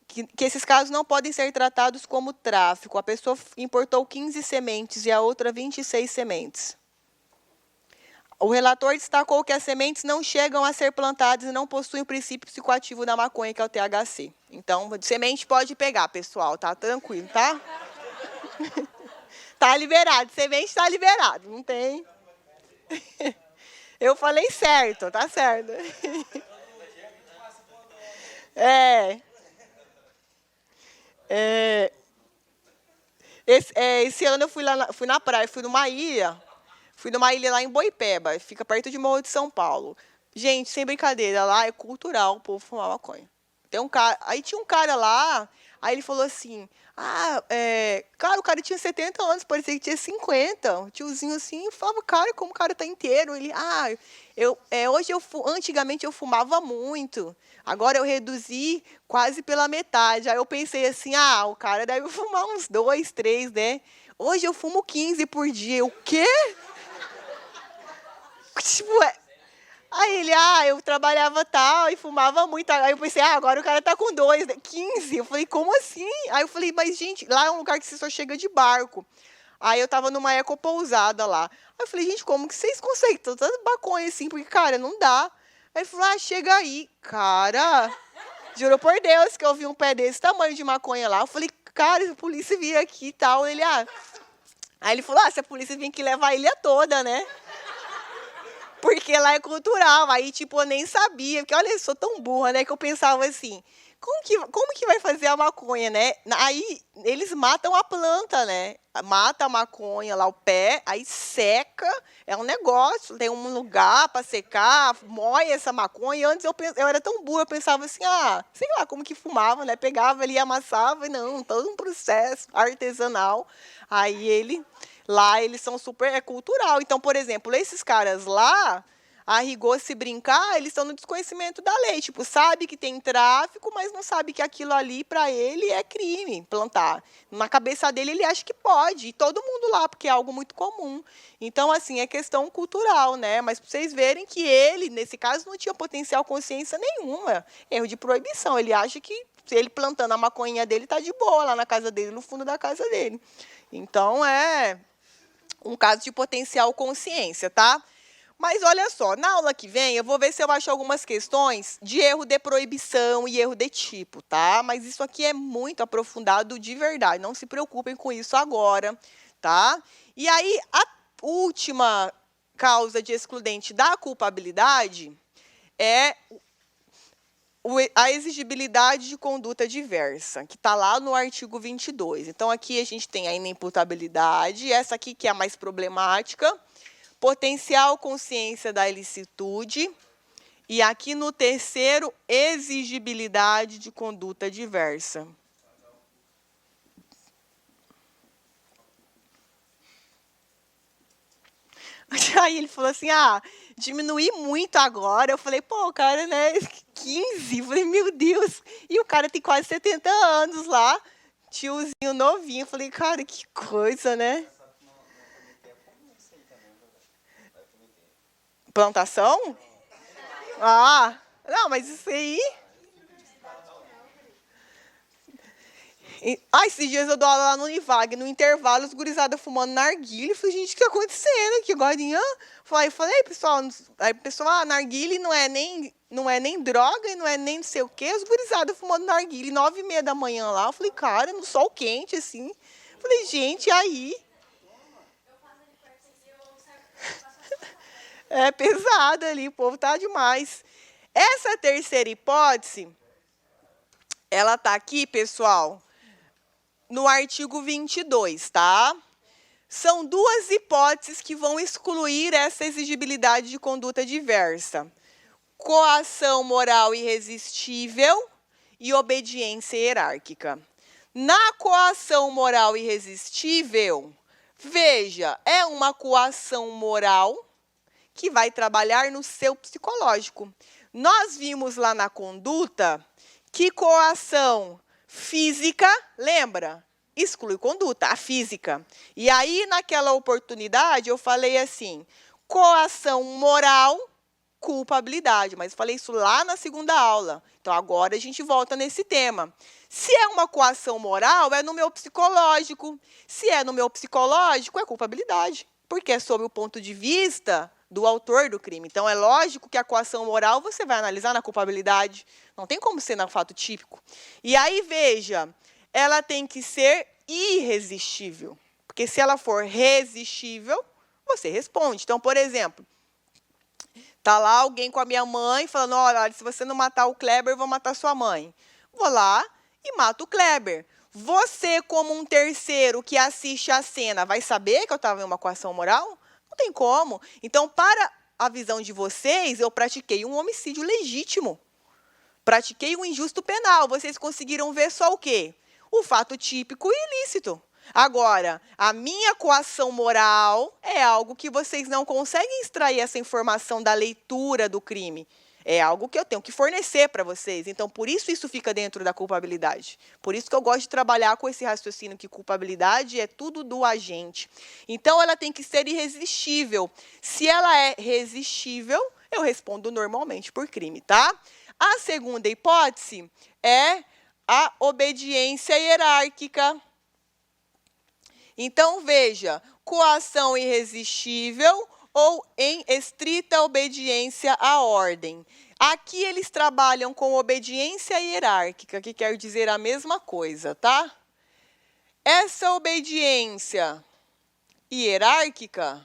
que esses casos não podem ser tratados como tráfico. A pessoa importou 15 sementes e a outra 26 sementes. O relator destacou que as sementes não chegam a ser plantadas e não possuem o princípio psicoativo da maconha, que é o THC. Então, semente pode pegar, pessoal, tá? Tranquilo, tá? Tá liberado, semente tá liberado, não tem. Eu falei certo, tá certo. Esse ano eu fui na praia, fui numa ilha lá em Boipeba, fica perto de Morro de São Paulo. Gente, sem brincadeira, lá é cultural o povo fumar maconha. Aí tinha um cara lá, aí ele falou assim, cara, o cara tinha 70 anos, parecia que tinha 50. Um tiozinho assim, eu falava, cara, como o cara tá inteiro. Ele, antigamente eu fumava muito, agora eu reduzi quase pela metade. Aí eu pensei assim, o cara deve fumar uns 2, 3, né? Hoje eu fumo 15 por dia. O quê? Tipo, aí ele, eu trabalhava tal e fumava muito. Aí eu pensei, agora o cara tá com 2, 15. Eu falei, como assim? Aí eu falei, mas gente, lá é um lugar que você só chega de barco. Aí eu tava numa ecopousada lá. Aí eu falei, gente, como que vocês conseguem tanta maconha assim? Porque, cara, não dá. Aí ele falou, chega aí. Cara, juro por Deus que eu vi um pé desse tamanho de maconha lá. Eu falei, cara, se a polícia vir aqui e tal. Ele, Aí ele falou, se a polícia vir aqui levar a ilha toda, né? Porque lá é cultural. Aí, tipo, eu nem sabia. Porque, olha, eu sou tão burra, né? Que eu pensava assim, como que vai fazer a maconha, né? Aí, eles matam a planta, né? Mata a maconha lá, o pé, aí seca. É um negócio, tem um lugar para secar, moe essa maconha. E antes eu era tão burra, eu pensava assim, sei lá como que fumava, né? Pegava ali, amassava, e não, todo um processo artesanal. Aí lá eles são super cultural. Então, por exemplo, esses caras lá, a rigor, se brincar, eles estão no desconhecimento da lei. Tipo, sabe que tem tráfico, mas não sabe que aquilo ali, para ele, é crime, plantar. Na cabeça dele, ele acha que pode. E todo mundo lá, porque é algo muito comum. Então, assim, é questão cultural, né? Mas para vocês verem que ele, nesse caso, não tinha potencial consciência nenhuma. Erro de proibição. Ele acha que, se ele plantando a maconha dele, tá de boa lá na casa dele, no fundo da casa dele. Então, é um caso de potencial consciência, tá? Mas olha só, na aula que vem eu vou ver se eu acho algumas questões de erro de proibição e erro de tipo, tá? Mas isso aqui é muito aprofundado de verdade, não se preocupem com isso agora, tá? E aí, a última causa de excludente da culpabilidade é a exigibilidade de conduta diversa, que está lá no artigo 22. Então, aqui a gente tem a inimputabilidade, essa aqui que é a mais problemática, potencial consciência da ilicitude, e aqui no terceiro, exigibilidade de conduta diversa. Aí ele falou assim, diminuí muito agora. Eu falei, pô, o cara, né, 15. Eu falei, meu Deus. E o cara tem quase 70 anos lá, tiozinho novinho. Eu falei, cara, que coisa, né? Plantação? Não, mas isso aí... Esses dias eu dou aula lá no Univag, no intervalo, os gurizadas fumando narguilé. Eu falei, gente, o que está acontecendo aqui agora? Eu falei, pessoal, narguilé não é nem droga, e não é nem não sei o quê. Os gurizadas fumando narguilé, 9h30 da manhã lá. Eu falei, cara, no sol quente, assim. Eu falei, gente, aí... É pesado ali, o povo tá demais. Essa terceira hipótese, ela está aqui, pessoal, no artigo 22, tá? São 2 hipóteses que vão excluir essa exigibilidade de conduta diversa. Coação moral irresistível e obediência hierárquica. Na coação moral irresistível, veja, é uma coação moral que vai trabalhar no seu psicológico. Nós vimos lá na conduta que coação física, lembra? Exclui conduta, a física. E aí, naquela oportunidade, eu falei assim, coação moral, culpabilidade. Mas eu falei isso lá na segunda aula. Então, agora a gente volta nesse tema. Se é uma coação moral, é no meu psicológico. Se é no meu psicológico, é culpabilidade. Porque é sob o ponto de vista do autor do crime. Então, é lógico que a coação moral você vai analisar na culpabilidade. Não tem como ser no fato típico. E aí, veja, ela tem que ser irresistível. Porque se ela for resistível, você responde. Então, por exemplo, tá lá alguém com a minha mãe falando, olha, se você não matar o Kleber, eu vou matar sua mãe. Vou lá e mato o Kleber. Você, como um terceiro que assiste a cena, vai saber que eu estava em uma coação moral? Não tem como. Então, para a visão de vocês, eu pratiquei um homicídio legítimo. Pratiquei um injusto penal. Vocês conseguiram ver só o quê? O fato típico e ilícito. Agora, a minha coação moral é algo que vocês não conseguem extrair essa informação da leitura do crime. É algo que eu tenho que fornecer para vocês. Então, por isso fica dentro da culpabilidade. Por isso que eu gosto de trabalhar com esse raciocínio que culpabilidade é tudo do agente. Então, ela tem que ser irresistível. Se ela é resistível, eu respondo normalmente por crime, tá? A segunda hipótese é a obediência hierárquica. Então, veja, coação irresistível ou em estrita obediência à ordem. Aqui eles trabalham com obediência hierárquica, que quer dizer a mesma coisa, tá? Essa obediência hierárquica,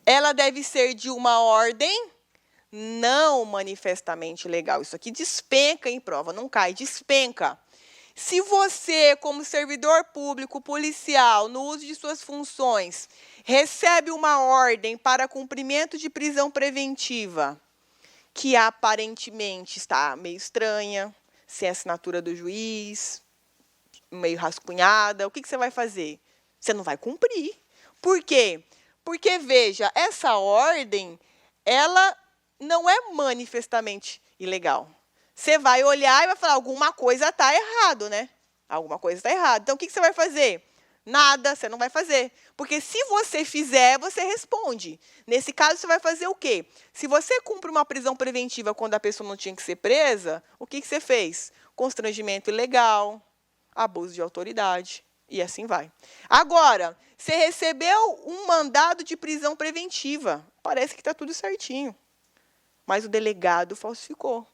ela deve ser de uma ordem não manifestamente legal. Isso aqui despenca em prova, não cai, despenca. Se você, como servidor público, policial, no uso de suas funções, recebe uma ordem para cumprimento de prisão preventiva, que aparentemente está meio estranha, sem assinatura do juiz, meio rascunhada, o que você vai fazer? Você não vai cumprir. Por quê? Porque, veja, essa ordem, ela não é manifestamente ilegal. Você vai olhar e vai falar, alguma coisa está errado, né? Alguma coisa está errada. Então, o que você vai fazer? Nada, você não vai fazer. Porque se você fizer, você responde. Nesse caso, você vai fazer o quê? Se você cumpre uma prisão preventiva quando a pessoa não tinha que ser presa, o que você fez? Constrangimento ilegal, abuso de autoridade, e assim vai. Agora, você recebeu um mandado de prisão preventiva. Parece que está tudo certinho. Mas o delegado falsificou.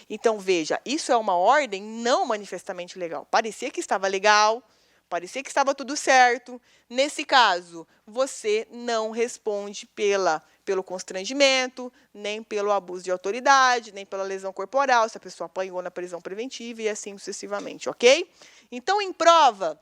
Então, veja, isso é uma ordem não manifestamente legal. Parecia que estava legal, parecia que estava tudo certo. Nesse caso, você não responde pelo constrangimento, nem pelo abuso de autoridade, nem pela lesão corporal, se a pessoa apanhou na prisão preventiva e assim sucessivamente, ok? Então, em prova,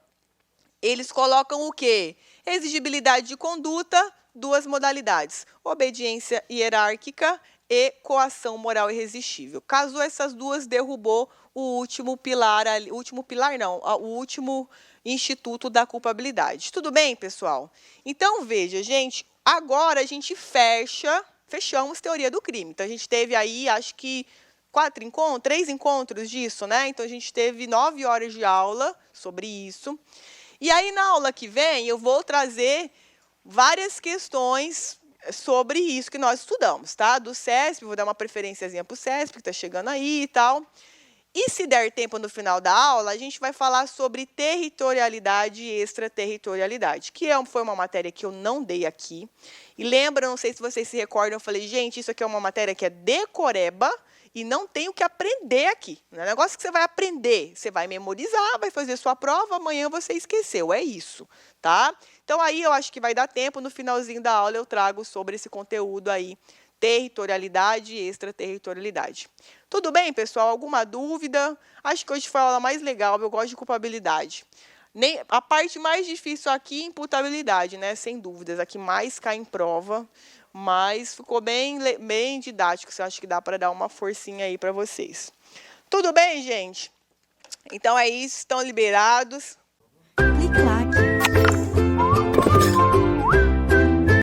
eles colocam o quê? Exigibilidade de conduta, duas modalidades. Obediência hierárquica e coação moral irresistível. Caso essas duas, derrubou o último pilar, o último instituto da culpabilidade. Tudo bem, pessoal? Então, veja, gente, agora a gente fechamos teoria do crime. Então, a gente teve aí, acho que 3 encontros disso, né? Então, a gente teve 9 horas de aula sobre isso. E aí, na aula que vem, eu vou trazer várias questões sobre isso que nós estudamos, tá? Do CESP, vou dar uma preferenciazinha para o CESP, que está chegando aí e tal. E se der tempo no final da aula, a gente vai falar sobre territorialidade e extraterritorialidade, que foi uma matéria que eu não dei aqui. E lembra, não sei se vocês se recordam, eu falei, gente, isso aqui é uma matéria que é decoreba e não tem o que aprender aqui. Não é um negócio que você vai aprender, você vai memorizar, vai fazer sua prova, amanhã você esqueceu, é isso, tá? Então, aí eu acho que vai dar tempo, no finalzinho da aula eu trago sobre esse conteúdo aí, territorialidade e extraterritorialidade. Tudo bem, pessoal? Alguma dúvida? Acho que hoje foi a aula mais legal, eu gosto de culpabilidade. A parte mais difícil aqui é imputabilidade, né? Sem dúvidas, a que mais cai em prova, mas ficou bem didático, eu acho que dá para dar uma forcinha aí para vocês. Tudo bem, gente? Então é isso, estão liberados. Clique lá